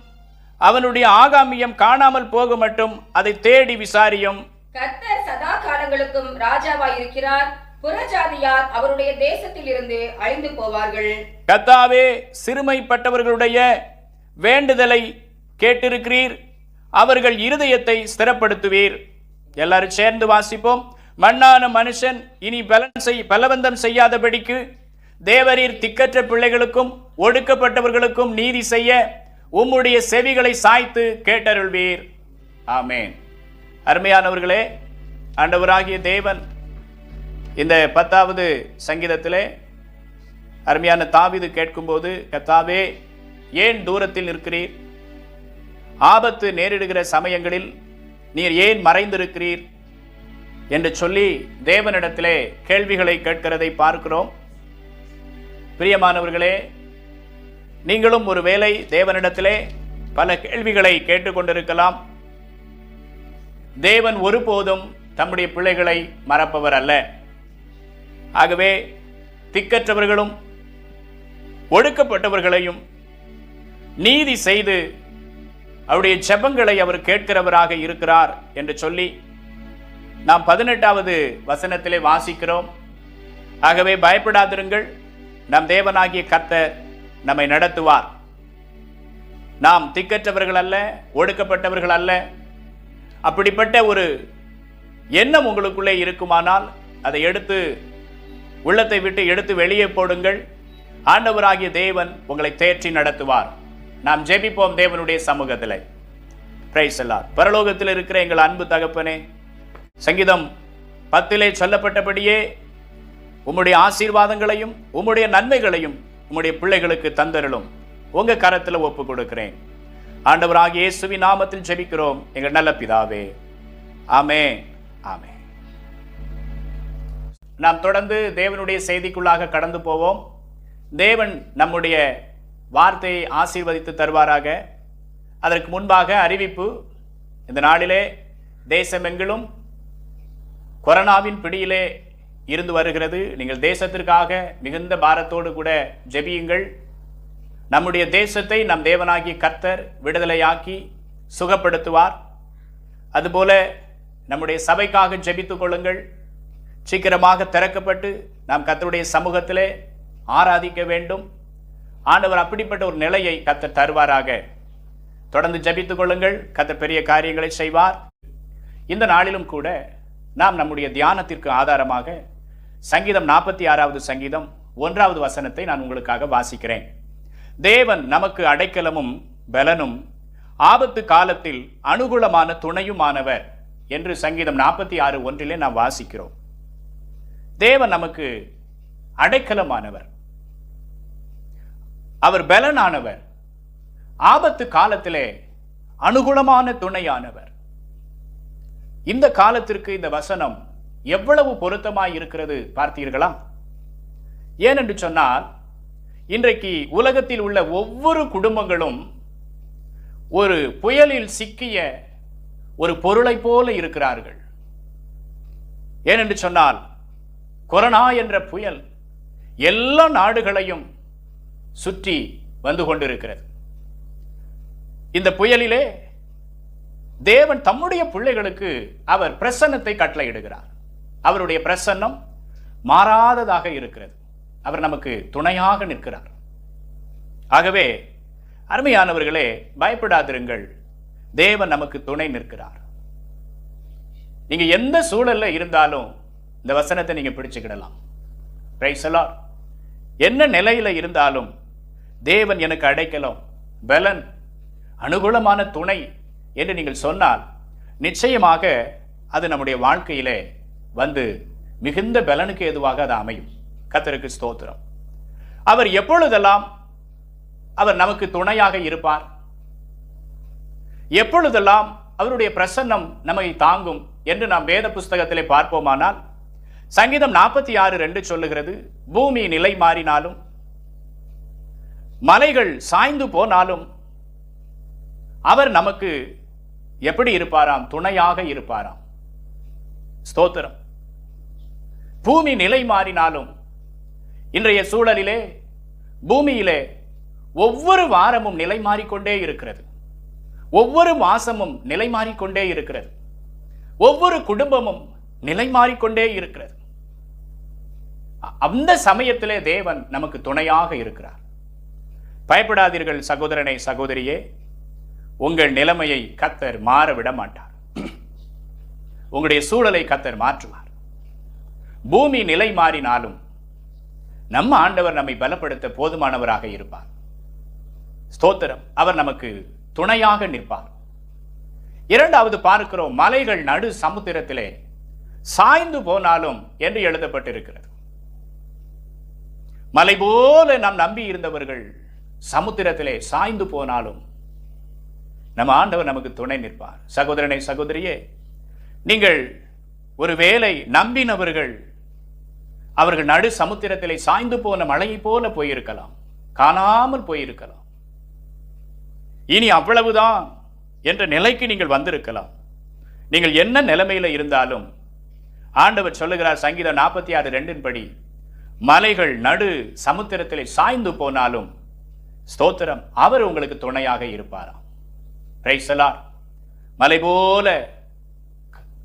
அவனுடைய ஆகாமியம் காணாமல் போக மட்டும் அதை தேடி விசாரியும். கர்த்தர் சதா காலங்களுக்கும் ராஜாவாய் இருக்கிறார். புறஜாதியார் அவருடைய தேசத்தில் இருந்து அழிந்து போவார்கள். கர்த்தாவே, சிறுமைப்பட்டவர்களுடைய வேண்டுதலை கேட்டிருக்கிறீர். அவர்கள் இருதயத்தை ஸ்திரப்படுத்துவீர். எல்லாரும் சேர்ந்து வாசிப்போம். மண்ணான மனுஷன் இனி பலவந்தம் செய்யாதபடிக்கு தேவரீர் திக்கற்ற பிள்ளைகளுக்கும் ஒடுக்கப்பட்டவர்களுக்கும் நீதி செய்ய உம்முடைய செவிகளை சாய்த்து கேட்டருள்வீர். ஆமென். அருமையானவர்களே, ஆண்டவராகிய தேவன் இந்த 10வது சங்கீதத்திலே அருமையான தாவீது கேட்கும்போது, கர்த்தாவே, ஏன் தூரத்தில் நிற்கிறீர்? ஆபத்து நேரிடுகிற சமயங்களில் நீர் ஏன் மறைந்திருக்கிறீர் என்று சொல்லி தேவனிடத்திலே கேள்விகளை கேட்கிறதை பார்க்கிறோம். பிரியமானவர்களே, நீங்களும் ஒரு வேளை தேவனிடத்திலே பல கேள்விகளை கேட்டுக்கொண்டிருக்கலாம். தேவன் ஒருபோதும் தம்முடைய பிள்ளைகளை மறப்பவர் அல்ல. ஆகவே திக்கற்றவர்களும் ஒடுக்கப்பட்டவர்களையும் நீதி செய்து அவருடைய ஜெபங்களை அவர் கேட்கிறவராக இருக்கிறார் என்று சொல்லி நாம் 18வது வசனத்திலே வாசிக்கிறோம். ஆகவே பயப்படாதிருங்கள், நம் தேவனாகிய கர்த்தர் நம்மை நடத்துவார். நாம் திக்கற்றவர்கள் அல்ல, ஒடுக்கப்பட்டவர்கள் அல்ல. அப்படிப்பட்ட ஒரு எண்ணம் உங்களுக்குள்ளே இருக்குமானால் அதை எடுத்து உள்ளத்தை விட்டு எடுத்து வெளியே போடுங்கள். ஆண்டவராகிய தேவன் உங்களை தேற்றி நடத்துவார். நாம் ஜெபிப்போம் தேவனுடைய சமூகத்தில். பிரைஸ் எல்லாம். பரலோகத்தில் இருக்கிற எங்கள் அன்பு தகப்பனே, சங்கீதம் 10 சொல்லப்பட்டபடியே உம்முடைய ஆசீர்வாதங்களையும் உம்முடைய நன்மைகளையும் உம்முடைய பிள்ளைகளுக்கு தந்தருளும் உங்க கரத்தில் ஒப்பு கொடுக்கிறேன். ஆண்டவராகிய இயேசுவின் நாமத்தில் ஜெபிக்கிறோம் எங்கள் நல்ல பிதாவே, ஆமென், ஆமென். நாம் தொடர்ந்து தேவனுடைய செய்திக்குள்ளாக கடந்து போவோம். தேவன் நம்முடைய வார்த்தையை ஆசீர்வதித்து தருவாராக. அதற்கு முன்பாக அறிவிப்பு. இந்த நாளிலே தேசமெங்கிலும் கொரோனாவின் பிடியிலே இருந்து வருகிறது. நீங்கள் தேசத்திற்காக மிகுந்த பாரத்தோடு கூட ஜெபியுங்கள். நம்முடைய தேசத்தை நம் தேவனாகிய கர்த்தர் விடுதலையாக்கி சுகப்படுத்துவார். அதுபோல நம்முடைய சபைக்காக ஜெபித்துக் கொள்ளுங்கள். சீக்கிரமாக திறக்கப்பட்டு நாம் கர்த்தருடைய சமூகத்திலே ஆராதிக்க வேண்டும். ஆண்டவர் அப்படிப்பட்ட ஒரு நிலையை கர்த்தர் தருவாராக. தொடர்ந்து ஜெபித்துக் கொள்ளுங்கள். கர்த்தர் பெரிய காரியங்களை செய்வார். இந்த நாளிலும் கூட நாம் நம்முடைய தியானத்திற்கு ஆதாரமாக சங்கீதம் 46வது சங்கீதம் 1வது வசனத்தை நான் உங்களுக்காக வாசிக்கிறேன். தேவன் நமக்கு அடைக்கலமும் பலனும் ஆபத்து காலத்தில் அனுகூலமான துணையுமானவர் என்று சங்கீதம் 46:1 நாம் வாசிக்கிறோம். தேவன் நமக்கு அடைக்கலமானவர், அவர் பலனானவர், ஆபத்து காலத்திலே அனுகூலமான துணையானவர். இந்த காலத்திற்கு இந்த வசனம் எவ்வளவு பொருத்தமாய் இருக்கிறது பார்த்தீர்களா? ஏனென்று சொன்னால், இன்றைக்கு உலகத்தில் உள்ள ஒவ்வொரு குடும்பங்களும் ஒரு புயலில் சிக்கிய ஒரு பொருளை போல இருக்கிறார்கள். ஏனென்று சொன்னால், கொரோனா என்ற புயல் எல்லா நாடுகளையும் சுற்றி வந்து கொண்டிருக்கிறது. இந்த புயலிலே தேவன் தம்முடைய பிள்ளைகளுக்கு அவர் பிரசன்னத்தை கட்டளையிடுகிறார். அவருடைய பிரசன்னம் மாறாததாக இருக்கிறது. அவர் நமக்கு துணையாக நிற்கிறார். ஆகவே அருமையானவர்களே, பயப்படாதிருங்கள். தேவன் நமக்கு துணை நிற்கிறார். நீங்க எந்த சூழல்ல இருந்தாலும் இந்த வசனத்தை நீங்க பிடிச்சுக்கிடலாம். Price the Lord. என்ன நிலையில இருந்தாலும் தேவன் எனக்கு அடைக்கலம், பலன், அனுகூலமான துணை என்று நீங்கள் சொன்னால் நிச்சயமாக அது நம்முடைய வாழ்க்கையிலே வந்து மிகுந்த பலனுக்கு ஏதுவாக அது அமையும். கர்த்தருக்கு ஸ்தோத்திரம். அவர் எப்பொழுதெல்லாம் அவர் நமக்கு துணையாக இருப்பார், எப்பொழுதெல்லாம் அவருடைய பிரசன்னம் நம்மை தாங்கும் என்று நாம் வேத புஸ்தகத்திலே பார்ப்போமானால், சங்கீதம் 46:2 சொல்லுகிறது, பூமி நிலை மாறினாலும் மலைகள் சாய்ந்து போனாலும் அவர் நமக்கு எப்படி இருப்பாராம்? துணையாக இருப்பாராம். ஸ்தோத்திரம். பூமி நிலை மாறினாலும், இன்றைய சூழலிலே பூமியிலே ஒவ்வொரு வாரமும் நிலை மாறிக்கொண்டே இருக்கிறது, ஒவ்வொரு மாசமும் நிலை மாறிக்கொண்டே இருக்கிறது, ஒவ்வொரு குடும்பமும் நிலை மாறிக்கொண்டே இருக்கிறது. அந்த சமயத்திலே தேவன் நமக்கு துணையாக இருக்கிறார். பயப்படாதீர்கள் சகோதரனை, சகோதரியே. உங்கள் நிலைமையை கர்த்தர் மாற விட மாட்டார். உங்களுடைய சூழலை கர்த்தர் மாற்றுவார். பூமி நிலை மாறினாலும் நம்ம ஆண்டவர் நம்மை பலப்படுத்த போதுமானவராக இருப்பார். ஸ்தோத்திரம். அவர் நமக்கு துணையாக நிற்பார். இரண்டாவது பார்க்கிறோம், மலைகள் நடு சமுத்திரத்திலே சாய்ந்து போனாலும் என்று எழுதப்பட்டிருக்கிறது. மலை போல நாம் நம்பி இருந்தவர்கள் சமுத்திரத்திலே சாய்ந்து போனாலும் நம்ம ஆண்டவர் நமக்கு துணை நிற்பார். சகோதரனை, சகோதரியே, நீங்கள் ஒருவேளை நம்பினவர்கள் அவர்கள் நடு சமுத்திரத்திலே சாய்ந்து போன மலையை போல போயிருக்கலாம், காணாமல் போயிருக்கலாம். இனி அவ்வளவுதான் என்ற நிலைக்கு நீங்கள் வந்திருக்கலாம். நீங்கள் என்ன நிலைமையில இருந்தாலும் ஆண்டவர் சொல்லுகிறார் சங்கீதம் 46:2 படி, மலைகள் நடு சமுத்திரத்திலே சாய்ந்து போனாலும் ஸ்தோத்திரம், அவர் உங்களுக்கு துணையாக இருப்பாராம். Price the Lord. மலை போல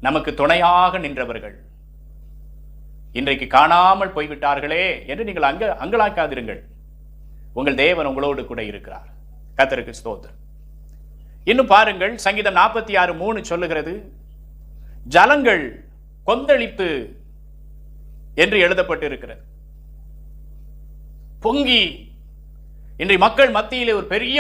நமக்கு துணையாக நின்றவர்கள் இன்றைக்கு காணாமல் போய்விட்டார்களே என்று நீங்கள் அங்கலாக்காதிருங்கள். உங்கள் தேவன் உங்களோடு கூட இருக்கிறார். கர்த்தருக்கு ஸ்தோத்திரம். இன்னும் பாருங்கள், சங்கீதம் 46:3 சொல்லுகிறது, ஜலங்கள் கொந்தளித்து என்று எழுதப்பட்டு இருக்கிறது. பொங்கி இன்றைய மக்கள் மத்தியிலே ஒரு பெரிய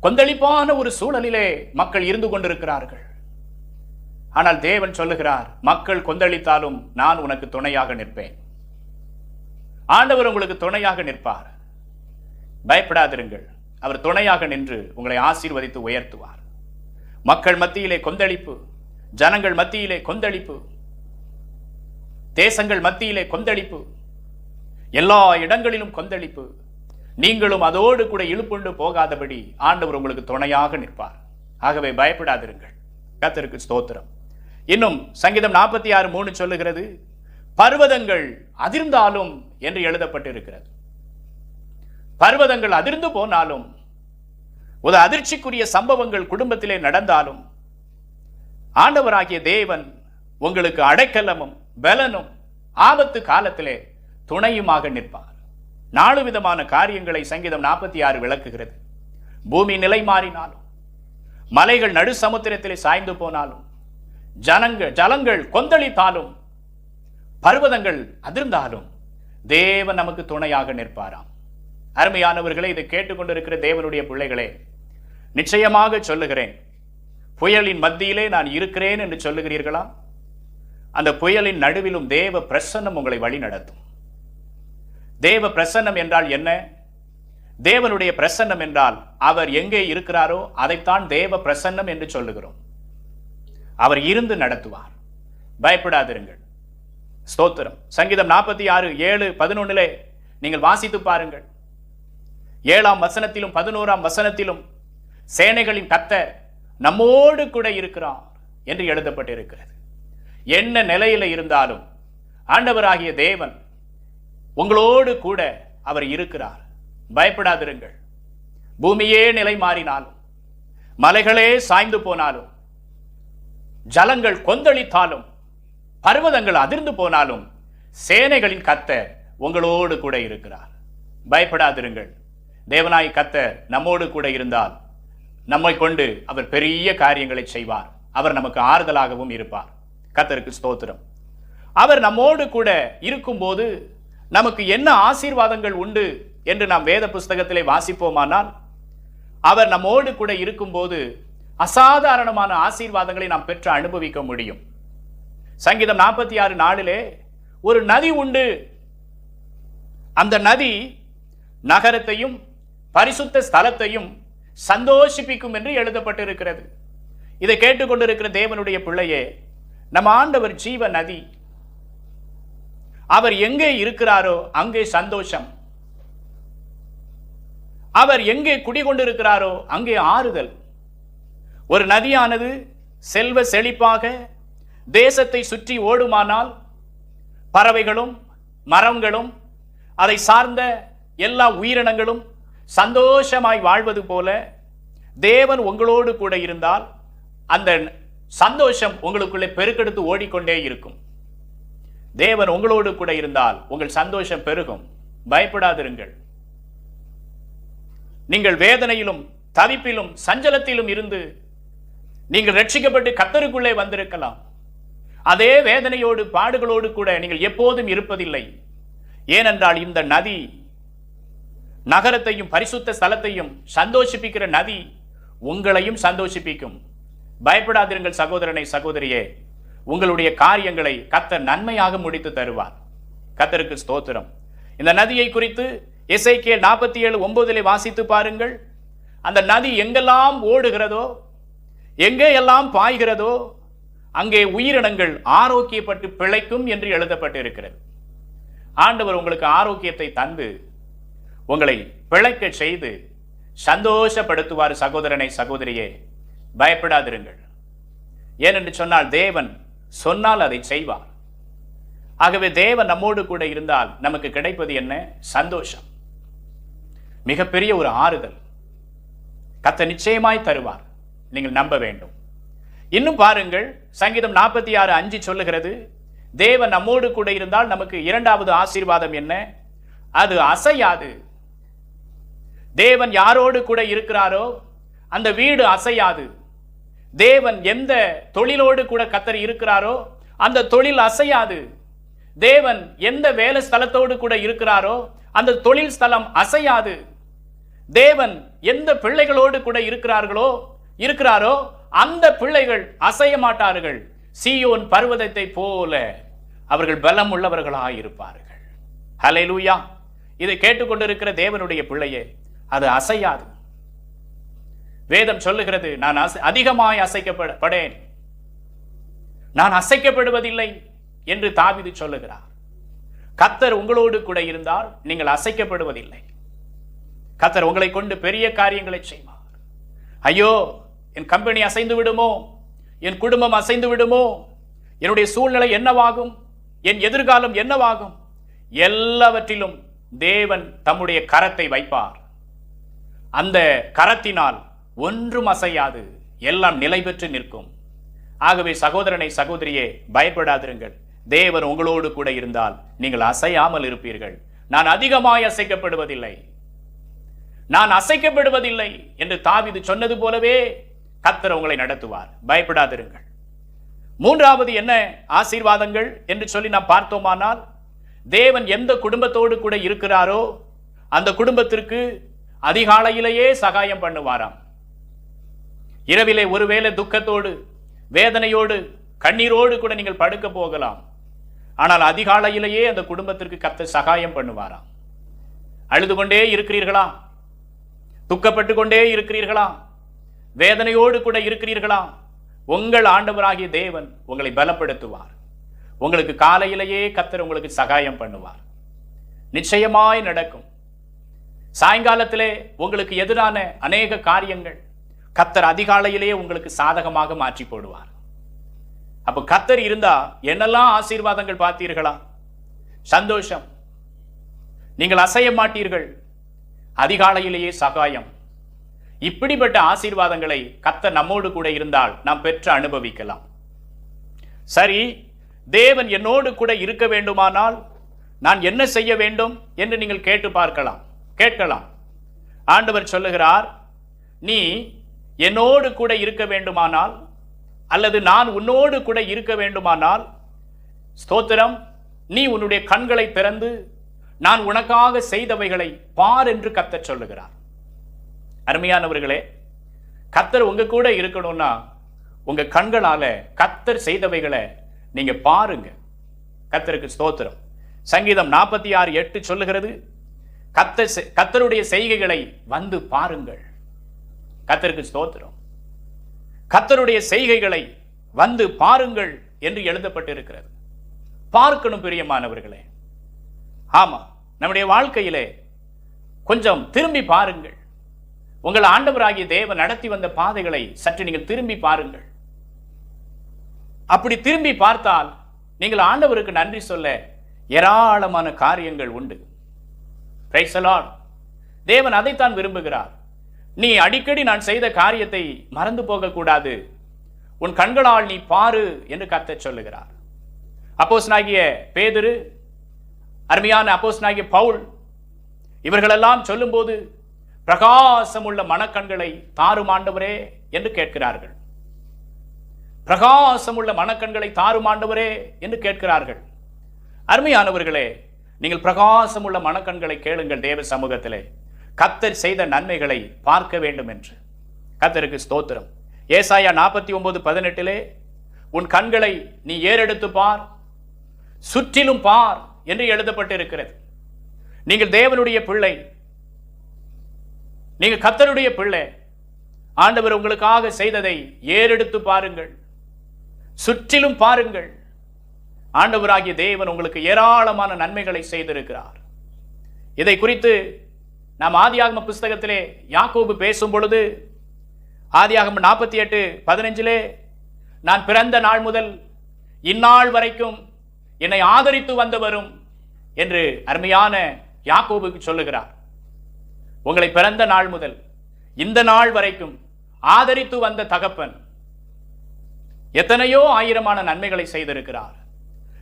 கொந்தளிப்பான ஒரு சூழலிலே மக்கள் இருந்து கொண்டிருக்கிறார்கள். ஆனால் தேவன் சொல்லுகிறார், மக்கள் கொந்தளித்தாலும் நான் உனக்கு துணையாக நிற்பேன். ஆண்டவர் உங்களுக்கு துணையாக நிற்பார். பயப்படாதிருங்கள். அவர் துணையாக நின்று உங்களை ஆசீர்வதித்து உயர்த்துவார். மக்கள் மத்தியிலே கொந்தளிப்பு, ஜனங்கள் மத்தியிலே கொந்தளிப்பு, தேசங்கள் மத்தியிலே கொந்தளிப்பு, எல்லா இடங்களிலும் கொந்தளிப்பு. நீங்களும் அதோடு கூட இழுப்புண்டு போகாதபடி ஆண்டவர் உங்களுக்கு துணையாக நிற்பார். ஆகவே பயப்படாதிருங்கள். கர்த்தருக்கு ஸ்தோத்திரம். இன்னும் சங்கீதம் 46:3 சொல்லுகிறது, பர்வதங்கள் அதிர்ந்தாலும் என்று எழுதப்பட்டிருக்கிறது. பர்வதங்கள் அதிர்ந்து போனாலும், ஒரு அதிர்ச்சிக்குரிய சம்பவங்கள் குடும்பத்திலே நடந்தாலும், ஆண்டவராகிய தேவன் உங்களுக்கு அடைக்கலமும் பலனும் ஆபத்து காலத்திலே துணையுமாக நிற்பார். 4 விதமான காரியங்களை சங்கீதம் 46 விளக்குகிறது. பூமி நிலை மாறினாலும், மலைகள் நடு சமுத்திரத்திலே சாய்ந்து போனாலும், ஜலங்கள் கொந்தளித்தாலும், பர்வதங்கள் அதிர்ந்தாலும் தேவன் நமக்கு துணையாக நிற்பாராம். அருமையானவர்களே, இதை கேட்டுக்கொண்டிருக்கிற தேவனுடைய பிள்ளைகளே, நிச்சயமாக சொல்லுகிறேன், புயலின் மத்தியிலே நான் இருக்கிறேன் என்று சொல்லுகிறீர்களா? அந்த புயலின் நடுவிலும் தேவ பிரசன்னம் உங்களை வழி நடத்தும். தேவ பிரசன்னம் என்றால் என்ன? தேவனுடைய பிரசன்னம் என்றால் அவர் எங்கே இருக்கிறாரோ அதைத்தான் தேவ பிரசன்னம் என்று சொல்லுகிறோம். அவர் இருந்து நடத்துவார். பயப்படாதிருங்கள். ஸ்தோத்திரம். சங்கீதம் 46:7-11 நீங்கள் வாசித்து பாருங்கள். 7ஆம் வசனத்திலும் 11ஆம் வசனத்திலும் சேனைகளின் கர்த்தர் நம்மோடு கூட இருக்கிறார் என்று எழுதப்பட்டிருக்கிறது. என்ன நிலையில இருந்தாலும் ஆண்டவராகிய தேவன் உங்களோடு கூட அவர் இருக்கிறார். பயப்படாதிருங்கள். பூமியே நிலை மாறினாலும், மலைகளே சாய்ந்து போனாலும், ஜலங்கள் கொந்தளித்தாலும், பர்வதங்கள் அதிர்ந்து போனாலும், சேனைகளின் கர்த்தர் உங்களோடு கூட இருக்கிறார். பயப்படாதிருங்கள். தேவனாய் கர்த்தர் நம்மோடு கூட இருந்தால் நம்மை கொண்டு அவர் பெரிய காரியங்களை செய்வார். அவர் நமக்கு ஆறுதலாகவும் இருப்பார். கர்த்தருக்கு ஸ்தோத்திரம். அவர் நம்மோடு கூட இருக்கும்போது நமக்கு என்ன ஆசீர்வாதங்கள் உண்டு என்று நாம் வேத புஸ்தகத்திலே வாசிப்போமானால், அவர் நம்மோடு கூட இருக்கும்போது அசாதாரணமான ஆசீர்வாதங்களை நாம் பெற்று அனுபவிக்க முடியும். சங்கீதம் 46:4 ஒரு நதி உண்டு. அந்த நதி நகரத்தையும் பரிசுத்த ஸ்தலத்தையும் சந்தோஷிப்பிக்கும் என்று எழுதப்பட்டிருக்கிறது. இதை கேட்டுக்கொண்டிருக்கிற தேவனுடைய பிள்ளையே, நம் ஆண்டவர் ஜீவ நதி. அவர் எங்கே இருக்கிறாரோ அங்கே சந்தோஷம். அவர் எங்கே குடிகொண்டிருக்கிறாரோ அங்கே ஆறுதல். ஒரு நதியானது செல்வ செழிப்பாக தேசத்தை சுற்றி ஓடுமானால், பறவைகளும் மரங்களும் அதை சார்ந்த எல்லா உயிரினங்களும் சந்தோஷமாய் வாழ்வது போல, தேவன் உங்களோடு கூட இருந்தால் அந்த சந்தோஷம் உங்களுக்குள்ளே பெருக்கெடுத்து ஓடிக்கொண்டே இருக்கும். தேவன் உங்களோடு கூட இருந்தால் உங்கள் சந்தோஷம் பெருகும். பயப்படாதிருங்கள். நீங்கள் வேதனையிலும் தவிப்பிலும் சஞ்சலத்திலும் இருந்து நீங்கள் ரட்சிக்கப்பட்டு கர்த்தருக்குள்ளே வந்திருக்கலாம். அதே வேதனையோடு பாடுகளோடு கூட நீங்கள் எப்போதும் இருப்பதில்லை. ஏனென்றால் இந்த நதி நகரத்தையும் பரிசுத்த ஸ்தலத்தையும் சந்தோஷிப்பிக்கிற நதி உங்களையும் சந்தோஷிப்பிக்கும். பயப்படாதிருங்கள் சகோதரனை சகோதரியே. உங்களுடைய காரியங்களை கர்த்தர் நன்மையாக முடித்து தருவார். கர்த்தருக்கு ஸ்தோத்திரம். இந்த நதியை குறித்து எசேக்கியேல் 47:9 வாசித்து பாருங்கள். அந்த நதி எங்கெல்லாம் ஓடுகிறதோ, எங்கே எல்லாம் பாய்கிறதோ, அங்கே உயிரினங்கள் ஆரோக்கியப்பட்டு பிழைக்கும் என்று எழுதப்பட்டிருக்கிறது. ஆண்டவர் உங்களுக்கு ஆரோக்கியத்தை தந்து உங்களை பிழைக்க செய்து சந்தோஷப்படுத்துவார். சகோதரனை சகோதரியே, பயப்படாதிருங்கள். ஏனென்று சொன்னால் தேவன் சொன்னால் அதை செய்வார். ஆகவே தேவன் நம்மோடு கூட இருந்தால் நமக்கு கிடைப்பது என்ன? சந்தோஷம். மிகப்பெரிய ஒரு ஆறுதல் கர்த்தர் நிச்சயமாய் தருவார். நீங்கள் நம்ப வேண்டும். இன்னும் பாருங்கள், சங்கீதம் 46:5 சொல்லுகிறது, தேவன் நம்மோடு கூட இருந்தால் நமக்கு இரண்டாவது ஆசீர்வாதம் என்ன? அது அசையாது. தேவன் யாரோடு கூட இருக்கிறாரோ அந்த வீடு அசையாது. தேவன் எந்த தொழிலோடு கூட கர்த்தர் இருக்கிறாரோ அந்த தொழில் அசையாது. தேவன் எந்த வேலை ஸ்தலத்தோடு கூட இருக்கிறாரோ அந்த தொழில் ஸ்தலம் அசையாது. தேவன் எந்த பிள்ளைகளோடு கூட இருக்கிறாரோ அந்த பிள்ளைகள் அசைய மாட்டார்கள். சீயோன் பர்வதத்தை போல அவர்கள் பலம் உள்ளவர்களாய் இருப்பார்கள். ஹல்லேலூயா. இதை கேட்டுக்கொண்டிருக்கிற தேவனுடைய பிள்ளையே, அது அசையாது. வேதம் சொல்லுகிறது, நான் அதிகமாய் அசைக்கப்படேன், நான் அசைக்கப்படுவதில்லை என்று தாவீது சொல்லுகிறார். கர்த்தர் உங்களோடு கூட இருந்தால் நீங்கள் அசைக்கப்படுவதில்லை. கர்த்தர் உங்களை கொண்டு பெரிய காரியங்களை செய்வார். ஐயோ, என் கம்பெனி அசைந்து விடுமோ, என் குடும்பம் அசைந்து விடுமோ, என்னுடைய சூழ்நிலை என்னவாகும், என் எதிர்காலம் என்னவாகும், எல்லாவற்றிலும் தேவன் தம்முடைய கரத்தை வைப்பார். அந்த கரத்தினால் ஒன்றும் அசையாது, எல்லாம் நிலை பெற்று நிற்கும். ஆகவே சகோதரனை சகோதரியே, பயப்படாதிருங்கள். தேவன் உங்களோடு கூட இருந்தால் நீங்கள் அசையாமல் இருப்பீர்கள். நான் அதிகமாய் அசைக்கப்படுவதில்லை, நான் அசைக்கப்படுவதில்லை என்று தாவீது சொன்னது போலவே கர்த்தர் உங்களை நடத்துவார். பயப்படாதிருங்கள். மூன்றாவது என்ன ஆசீர்வாதங்கள் என்று சொல்லி நாம் பார்த்தோமானால், தேவன் எந்த குடும்பத்தோடு கூட இருக்கிறாரோ அந்த குடும்பத்திற்கு அதிகாலையிலேயே சகாயம் பண்ணுவாராம். இரவிலே ஒருவேளை துக்கத்தோடு, வேதனையோடு, கண்ணீரோடு கூட நீங்கள் படுக்க போகலாம். ஆனால் அதிகாலையிலேயே அந்த குடும்பத்திற்கு கர்த்தர் சகாயம் பண்ணுவாராம். அழுது கொண்டே இருக்கிறீர்களா? துக்கப்பட்டு கொண்டே இருக்கிறீர்களா? வேதனையோடு கூட இருக்கிறீர்களா? உங்கள் ஆண்டவராகிய தேவன் உங்களை பலப்படுத்துவார். உங்களுக்கு காலையிலேயே கர்த்தர் உங்களுக்கு சகாயம் பண்ணுவார். நிச்சயமாய் நடக்கும். சாயங்காலத்திலே உங்களுக்கு எதிரான அநேக காரியங்கள் கர்த்தர் அதிகாலையிலேயே உங்களுக்கு சாதகமாக மாற்றி போடுவார். அப்ப கர்த்தர் இருந்தா என்னெல்லாம் ஆசீர்வாதங்கள் பார்த்தீர்களா? சந்தோஷம். நீங்கள் அசைய மாட்டீர்கள். அதிகாலையிலேயே சகாயம். இப்படிப்பட்ட ஆசீர்வாதங்களை கர்த்தர் நம்மோடு கூட இருந்தால் நாம் பெற்று அனுபவிக்கலாம். சரி, தேவன் என்னோடு கூட இருக்க வேண்டுமானால் நான் என்ன செய்ய வேண்டும் என்று நீங்கள் கேட்கலாம். ஆண்டவர் சொல்லுகிறார், நீ என்னோடு கூட இருக்க வேண்டுமானால் அல்லது நான் உன்னோடு கூட இருக்க வேண்டுமானால், ஸ்தோத்திரம், நீ உன்னுடைய கண்களை திறந்து நான் உனக்காக செய்தவைகளை பார் என்று கர்த்தர் சொல்லுகிறார். அருமையானவர்களே, கர்த்தர் உங்க கூட இருக்கணும்னா உங்க கண்களால கர்த்தர் செய்தவைகளை நீங்க பாருங்க. கர்த்தருக்கு ஸ்தோத்திரம். சங்கீதம் 46:8 சொல்லுகிறது, கர்த்தருடைய செய்கைகளை வந்து பாருங்கள். கர்த்தருக்கு ஸ்தோத்திரம். கர்த்தருடைய செய்கைகளை வந்து பாருங்கள் என்று எழுதப்பட்டிருக்கிறது. பார்க்கணும் பிரியமானவர்களே. ஆமா, நம்முடைய வாழ்க்கையிலே கொஞ்சம் திரும்பி பாருங்கள். உங்கள் ஆண்டவராகிய தேவன் நடத்தி வந்த பாதைகளை சற்று நீங்கள் திரும்பி பாருங்கள். அப்படி திரும்பி பார்த்தால் நீங்கள் ஆண்டவருக்கு நன்றி சொல்ல ஏராளமான காரியங்கள் உண்டு. Price the Lord. தேவன் அதைத்தான் விரும்புகிறார். நீ அடிக்கடி நான் செய்த காரியத்தை மறந்து போகக்கூடாது, உன் கண்களால் நீ பாரு என்று கர்த்தர் சொல்லுகிறார். அப்போஸ்தலனாகிய பேதுரு, அருமையான அப்போஸ்தலனாகிய பவுல், இவர்களெல்லாம் சொல்லும்போது பிரகாசமுள்ள மனக்கண்களை தாரும் ஆண்டவரே என்று கேட்கிறார்கள். பிரகாசமுள்ள மனக்கண்களை தாரும் ஆண்டவரே என்று கேட்கிறார்கள். அருமையானவர்களே, நீங்கள் பிரகாசமுள்ள மனக்கண்களை கேளுங்கள். தேவ சமூகத்திலே கர்த்தர் செய்த நன்மைகளை பார்க்க வேண்டும் என்று. கர்த்தருக்கு ஸ்தோத்திரம். ஏசாயா 49:18 உன் கண்களை நீ ஏறெடுத்து பார், சுற்றிலும் பார் என்று எழுதப்பட்டிருக்கிறது. நீங்கள் தேவனுடைய பிள்ளை, நீங்கள் கர்த்தருடைய பிள்ளை. ஆண்டவர் உங்களுக்காக செய்ததை ஏறெடுத்து பாருங்கள், சுற்றிலும் பாருங்கள். ஆண்டவராகிய தேவன் உங்களுக்கு ஏராளமான நன்மைகளை செய்திருக்கிறார். இதை குறித்து நாம் ஆதியாகம புஸ்தகத்திலே யாக்கோபு பேசும் பொழுது, ஆதியாகமம் 48:15 நான் பிறந்த நாள் முதல் இந்நாள் வரைக்கும் என்னை ஆதரித்து வந்தவரும் என்று அருமையான யாக்கோபுக்கு சொல்லுகிறார். உங்களை பிறந்த நாள் முதல் இந்த நாள் வரைக்கும் ஆதரித்து வந்த தகப்பன் எத்தனையோ ஆயிரமான நன்மைகளை செய்திருக்கிறார்.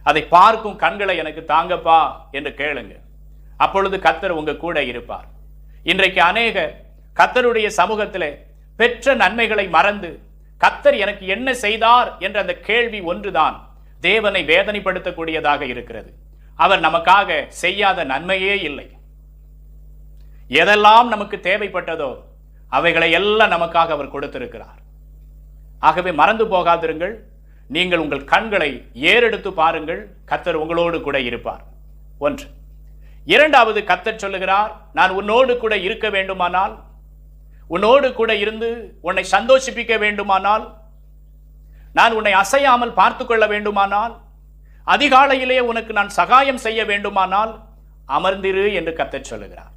அதை பார்க்கும் கண்களை எனக்கு தாங்கப்பா என்று கேளுங்க. அப்பொழுது கர்த்தர் உங்க கூட இருப்பார். இன்றைக்கு அநேக கர்த்தருடைய சமூகத்திலே பெற்ற நன்மைகளை மறந்து கர்த்தர் எனக்கு என்ன செய்தார் என்ற அந்த கேள்வி ஒன்றுதான் தேவனை வேதனைப்படுத்தக்கூடியதாக இருக்கிறது. அவர் நமக்காக செய்யாத நன்மையே இல்லை. எதெல்லாம் நமக்கு தேவைப்பட்டதோ அவைகளை எல்லாம் நமக்காக அவர் கொடுத்திருக்கிறார். ஆகவே மறந்து போகாதிருங்கள். நீங்கள் உங்கள் கண்களை ஏறெடுத்து பாருங்கள். கர்த்தர் உங்களோடு கூட இருப்பார். ஒன்று. இரண்டாவது, கர்த்தர் சொல்லுகிறார், நான் உன்னோடு கூட இருக்க வேண்டுமானால், உன்னோடு கூட இருந்து உன்னை சந்தோஷிப்பிக்க வேண்டுமானால், நான் உன்னை அசையாமல் பார்த்து கொள்ள வேண்டுமானால், அதிகாலையிலே உனக்கு நான் சகாயம் செய்ய வேண்டுமானால் அமர்ந்திரு என்று கர்த்தர் சொல்லுகிறார்.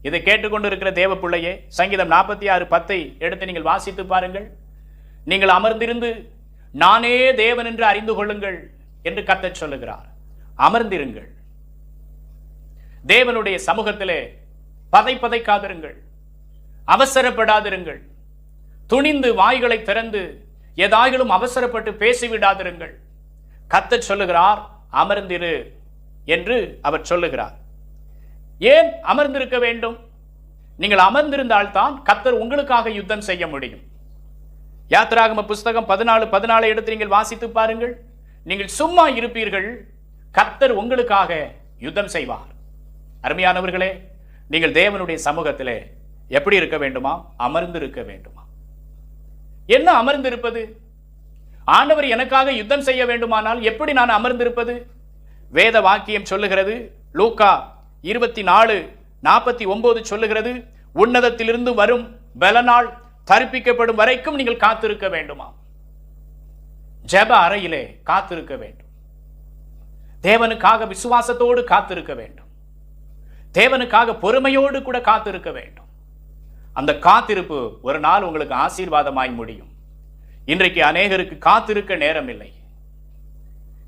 இதை கேட்டுக்கொண்டிருக்கிற தேவ பிள்ளையே, சங்கீதம் 46:10 எடுத்து நீங்கள் வாசித்து பாருங்கள். நீங்கள் அமர்ந்திருந்து நானே தேவன் என்று அறிந்து கொள்ளுங்கள் என்று கர்த்தர் சொல்லுகிறார். அமர்ந்திருங்கள். தேவனுடைய சமூகத்திலே பதைக்காதிருங்கள், அவசரப்படாதிருங்கள், துணிந்து வாய்களை திறந்து ஏதாயிலும் அவசரப்பட்டு பேசிவிடாதிருங்கள். கர்த்தர் சொல்லுகிறார், அமர்ந்திரு என்று அவர் சொல்லுகிறார். ஏன் அமர்ந்திருக்க வேண்டும்? நீங்கள் அமர்ந்திருந்தால்தான் கர்த்தர் உங்களுக்காக யுத்தம் செய்ய முடியும். யாத்திராகம புஸ்தகம் 14:14 எடுத்து நீங்கள் வாசித்து பாருங்கள். நீங்கள் சும்மா இருப்பீர்கள், கர்த்தர் உங்களுக்காக யுத்தம் செய்வார். அருமையானவர்களே, நீங்கள் தேவனுடைய சமூகத்திலே எப்படி இருக்க வேண்டுமா? அமர்ந்திருக்க வேண்டுமா? என்ன அமர்ந்திருப்பது? ஆண்டவர் எனக்காக யுத்தம் செய்ய வேண்டுமானால் எப்படி நான் அமர்ந்திருப்பது? வேத வாக்கியம் சொல்லுகிறது, லூக்கா 24:49 சொல்லுகிறது, உன்னதத்திலிருந்து வரும் பலனால் தரிப்பிக்கப்படும் வரைக்கும் நீங்கள் காத்திருக்க வேண்டுமா? ஜெப அறையிலே காத்திருக்க வேண்டும். தேவனுக்காக விசுவாசத்தோடு காத்திருக்க வேண்டும். தேவனுக்காக பொறுமையோடு கூட காத்திருக்க வேண்டும். அந்த காத்திருப்பு ஒரு நாள் உங்களுக்கு ஆசீர்வாதமாய் முடியும். இன்றைக்கு அநேகருக்கு காத்திருக்க நேரம் இல்லை.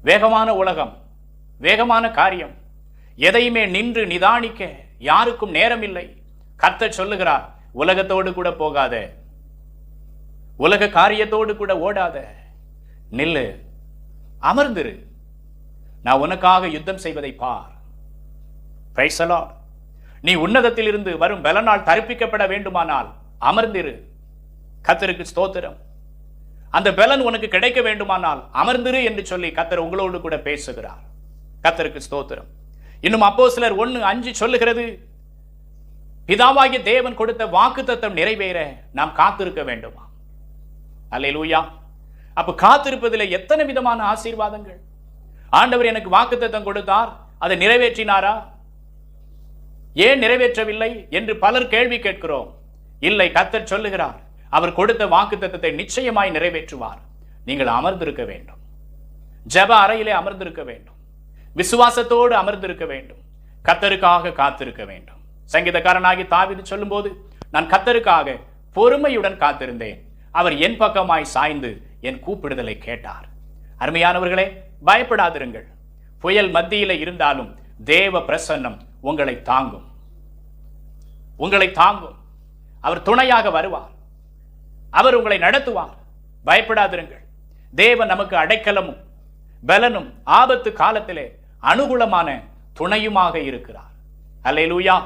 வேகமான உலகம், வேகமான காரியம், எதையுமே நின்று நிதானிக்க யாருக்கும் நேரம் இல்லை. கர்த்தர் சொல்லுகிறார், உலகத்தோடு கூட போகாத, உலக காரியத்தோடு கூட ஓடாத, நில்லு, அமர்ந்திரு, நான் உனக்காக யுத்தம் செய்வதை பார். Price the Lord. நீ உன்னதத்தில் இருந்து வரும் பலனால் தரிப்பிக்கப்பட வேண்டுமானால் அமர்ந்திரு. கர்த்தருக்கு ஸ்தோத்திரம். அந்த பலன் உனக்கு கிடைக்க வேண்டுமானால் அமர்ந்திரு என்று சொல்லி கர்த்தர் உங்களோடு கூட பேசுகிறார். கர்த்தருக்கு ஸ்தோத்திரம். இன்னும் அப்போஸ்தலர் 1:5 சொல்லுகிறது, பிதாவாகிய தேவன் கொடுத்த வாக்குத்தத்தம் நிறைவேற நாம் காத்திருக்க வேண்டுமா? அல்லேலூயா. அப்ப காத்திருப்பதில் எத்தனை விதமான ஆசீர்வாதங்கள். ஆண்டவர் எனக்கு வாக்குத்தத்தம் கொடுத்தார், அதை நிறைவேற்றினாரா? ஏன் நிறைவேற்றவில்லை என்று பலர் கேள்வி கேட்கிறோம். இல்லை, கர்த்தர் சொல்லுகிறார், அவர் கொடுத்த வாக்குத்தத்தத்தை நிச்சயமாய் நிறைவேற்றுவார். நீங்கள் அமர்ந்திருக்க வேண்டும். ஜெப அறையிலே அமர்ந்திருக்க வேண்டும். விசுவாசத்தோடு அமர்ந்திருக்க வேண்டும். கர்த்தருக்காக காத்திருக்க வேண்டும். சங்கீதக்காரனாகி தாவீது சொல்லும்போது, நான் கர்த்தருக்காக பொறுமையுடன் காத்திருந்தேன், அவர் என் பக்கமாய் சாய்ந்து என் கூப்பிடுதலை கேட்டார். அருமையானவர்களே, பயப்படாதிருங்கள். புயல் மத்தியில இருந்தாலும் தேவ பிரசன்னம் உங்களை தாங்கும். உங்களை தாங்கும். அவர் துணையாக வருவார். அவர் உங்களை நடத்துவார். பயப்படாதிருங்கள். தேவன் நமக்கு அடைக்கலமும் பலனும் ஆபத்து காலத்திலே அனுகூலமான துணையுமாக இருக்கிறார். அல்லேலூயா.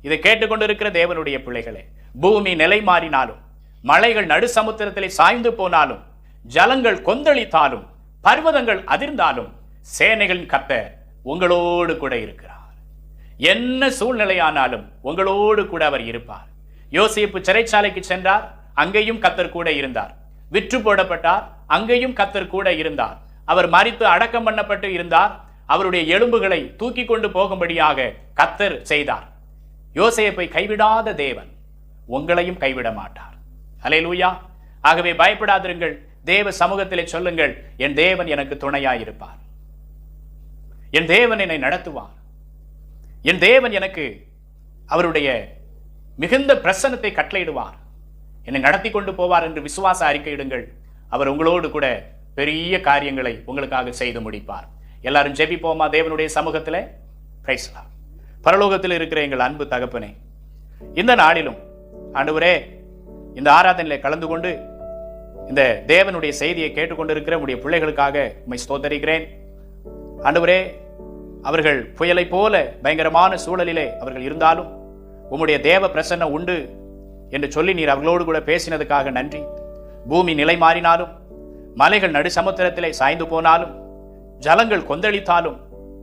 இதை கேட்டுக்கொண்டிருக்கிற தேவனுடைய பிள்ளைகளே, பூமி நிலை மாறினாலும், மலைகள் நடு சமுத்திரத்திலே சாய்ந்து போனாலும், ஜலங்கள் கொந்தளித்தாலும், பர்வதங்கள் அதிர்ந்தாலும், சேனைகளின் கர்த்தர் உங்களோடு கூட இருக்கிறார். என்ன சூழ்நிலையானாலும் உங்களோடு கூட அவர் இருப்பார். யோசேப்பு சிறைச்சாலைக்கு சென்றார், அங்கேயும் கர்த்தர் கூட இருந்தார். விற்று போடப்பட்டார், அங்கேயும் கர்த்தர் கூட இருந்தார். அவர் மரித்து அடக்கம் பண்ணப்பட்டு இருந்தார். அவருடைய எலும்புகளை தூக்கி கொண்டு போகும்படியாக கர்த்தர் செய்தார். யோசேப்பை கைவிடாத தேவன் உங்களையும் கைவிட மாட்டார். அல்லேலூயா. ஆகவே பயப்படாதிருங்கள். தேவ சமூகத்திலே சொல்லுங்கள், என் தேவன் எனக்கு துணையாயிருப்பார். என் தேவன் என்னை நடத்துவார். என் தேவன் எனக்கு அவருடைய மிகுந்த பிரசன்னத்தை கட்டளையிடுவார். என்னை நடத்தி கொண்டு போவார் என்று விசுவாச அறிக்கையிடுங்கள். அவர் உங்களோடு கூட பெரிய காரியங்களை உங்களுக்காக செய்து முடிப்பார். எல்லாரும் ஜெபிப்போமா தேவனுடைய சமூகத்திலே? Price the Lord. பரலோகத்தில் இருக்கிற எங்கள் அன்பு தகப்பனே, இந்த நாளிலும் ஆண்டவரே, இந்த ஆராதனையிலே கலந்து கொண்டு இந்த தேவனுடைய செய்தியை கேட்டுக்கொண்டிருக்கிற உடைய பிள்ளைகளுக்காக உம்மை ஸ்தோத்தரிக்கிறேன். ஆண்டவரே, அவர்கள் புயலை போல பயங்கரமான சூழலிலே அவர்கள் இருந்தாலும் உம்முடைய தேவ பிரசன்னம் உண்டு என்று சொல்லி நீர் அவர்களோடு கூட பேசினதுக்காக நன்றி. பூமி நிலை மாறினாலும், மலைகள் நடு சமுத்திரத்திலே சாய்ந்து போனாலும், ஜலங்கள் கொந்தளித்தாலும்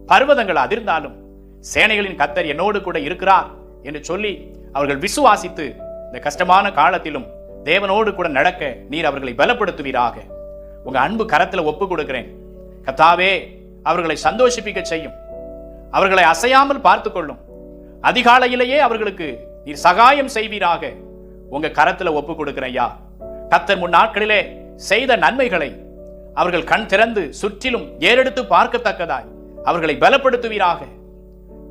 பர்வதங்கள் அதிர்ந்தாலும் சேனைகளின் கர்த்தர் என்னோடு கூட இருக்கிறார் என்று சொல்லி அவர்கள் விசுவாசித்து இந்த கஷ்டமான காலத்திலும் தேவனோடு கூட நடக்க நீர் அவர்களை பலப்படுத்துவீராக. உங்க அன்பு கரத்துல ஒப்பு கொடுக்கிறேன் கர்த்தாவே. அவர்களை சந்தோஷிப்பிக்க செய்யும், அவர்களை அசையாமல் பார்த்து கொள்ளும். அதிகாலையிலேயே அவர்களுக்கு நீர் சகாயம் செய்வீராக. உங்க கரத்துல ஒப்பு கொடுக்கிறேன் ஐயா. கர்த்தர் முன் நாட்களிலே செய்த நன்மைகளை அவர்கள் கண் திறந்து சுற்றிலும் ஏறெடுத்து பார்க்கத்தக்கதாய் அவர்களை பலப்படுத்துவீராக.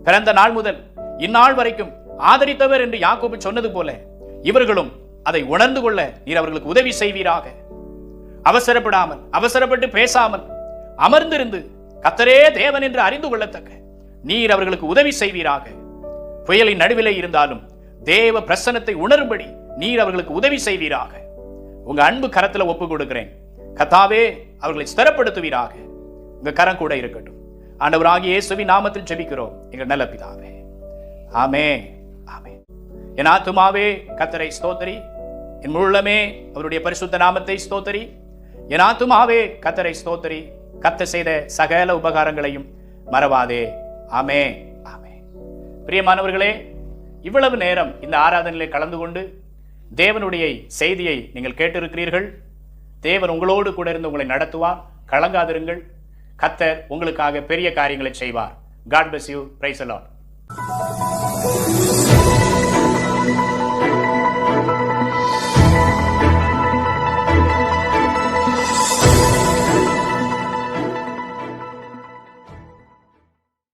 பிறந்த நாள் முதல் இந்நாள் வரைக்கும் ஆதரித்தவர் என்று யாக்கோபு சொன்னது போல இவர்களும் அதை உணர்ந்து கொள்ள நீர் அவர்களுக்கு உதவி செய்வீராக. அவசரப்படாமல், அவசரப்பட்டு பேசாமல் அமர்ந்திருந்து கர்த்தரே தேவன் என்று அறிந்து கொள்ளத்தக்க நீர் அவர்களுக்கு உதவி செய்வீராக. புயலின் நடுவிலே இருந்தாலும் தேவ பிரசன்னத்தை உணரும்படி நீர் அவர்களுக்கு உதவி செய்வீராக. உங்க அன்பு கரத்துல ஒப்பு கொடுக்கிறேன் கர்த்தாவே. அவர்களை ஸ்திரப்படுத்துவீராக. உங்க கரம் கூட இருக்கட்டும். ஆண்டவராகிய இயேசுவின் நாமத்தில் ஜெபிக்கிறோம் எங்கள் நல்ல பிதாவே. ஆமென், ஆமென். என் ஆத்துமாவே கர்த்தரை ஸ்தோத்திரி, என் முழுமே அவருடைய பரிசுத்த நாமத்தை ஸ்தோத்திரி. என் ஆத்துமாவே கர்த்தரை ஸ்தோத்திரி, கர்த்தர் செய்த சகல உபகாரங்களையும் மறவாதே. ஆமென், ஆமென். பிரியமானவர்களே, இவ்வளவு நேரம் இந்த ஆராதனையிலே கலந்து கொண்டு தேவனுடைய செய்தியை நீங்கள் கேட்டிருக்கிறீர்கள். தேவன் உங்களோடு கூட இருந்து உங்களை நடத்துவார். கலங்காதிருங்கள். கர்த்தர் உங்களுக்காக பெரிய காரியங்களை செய்வார். God bless you. Praise the Lord.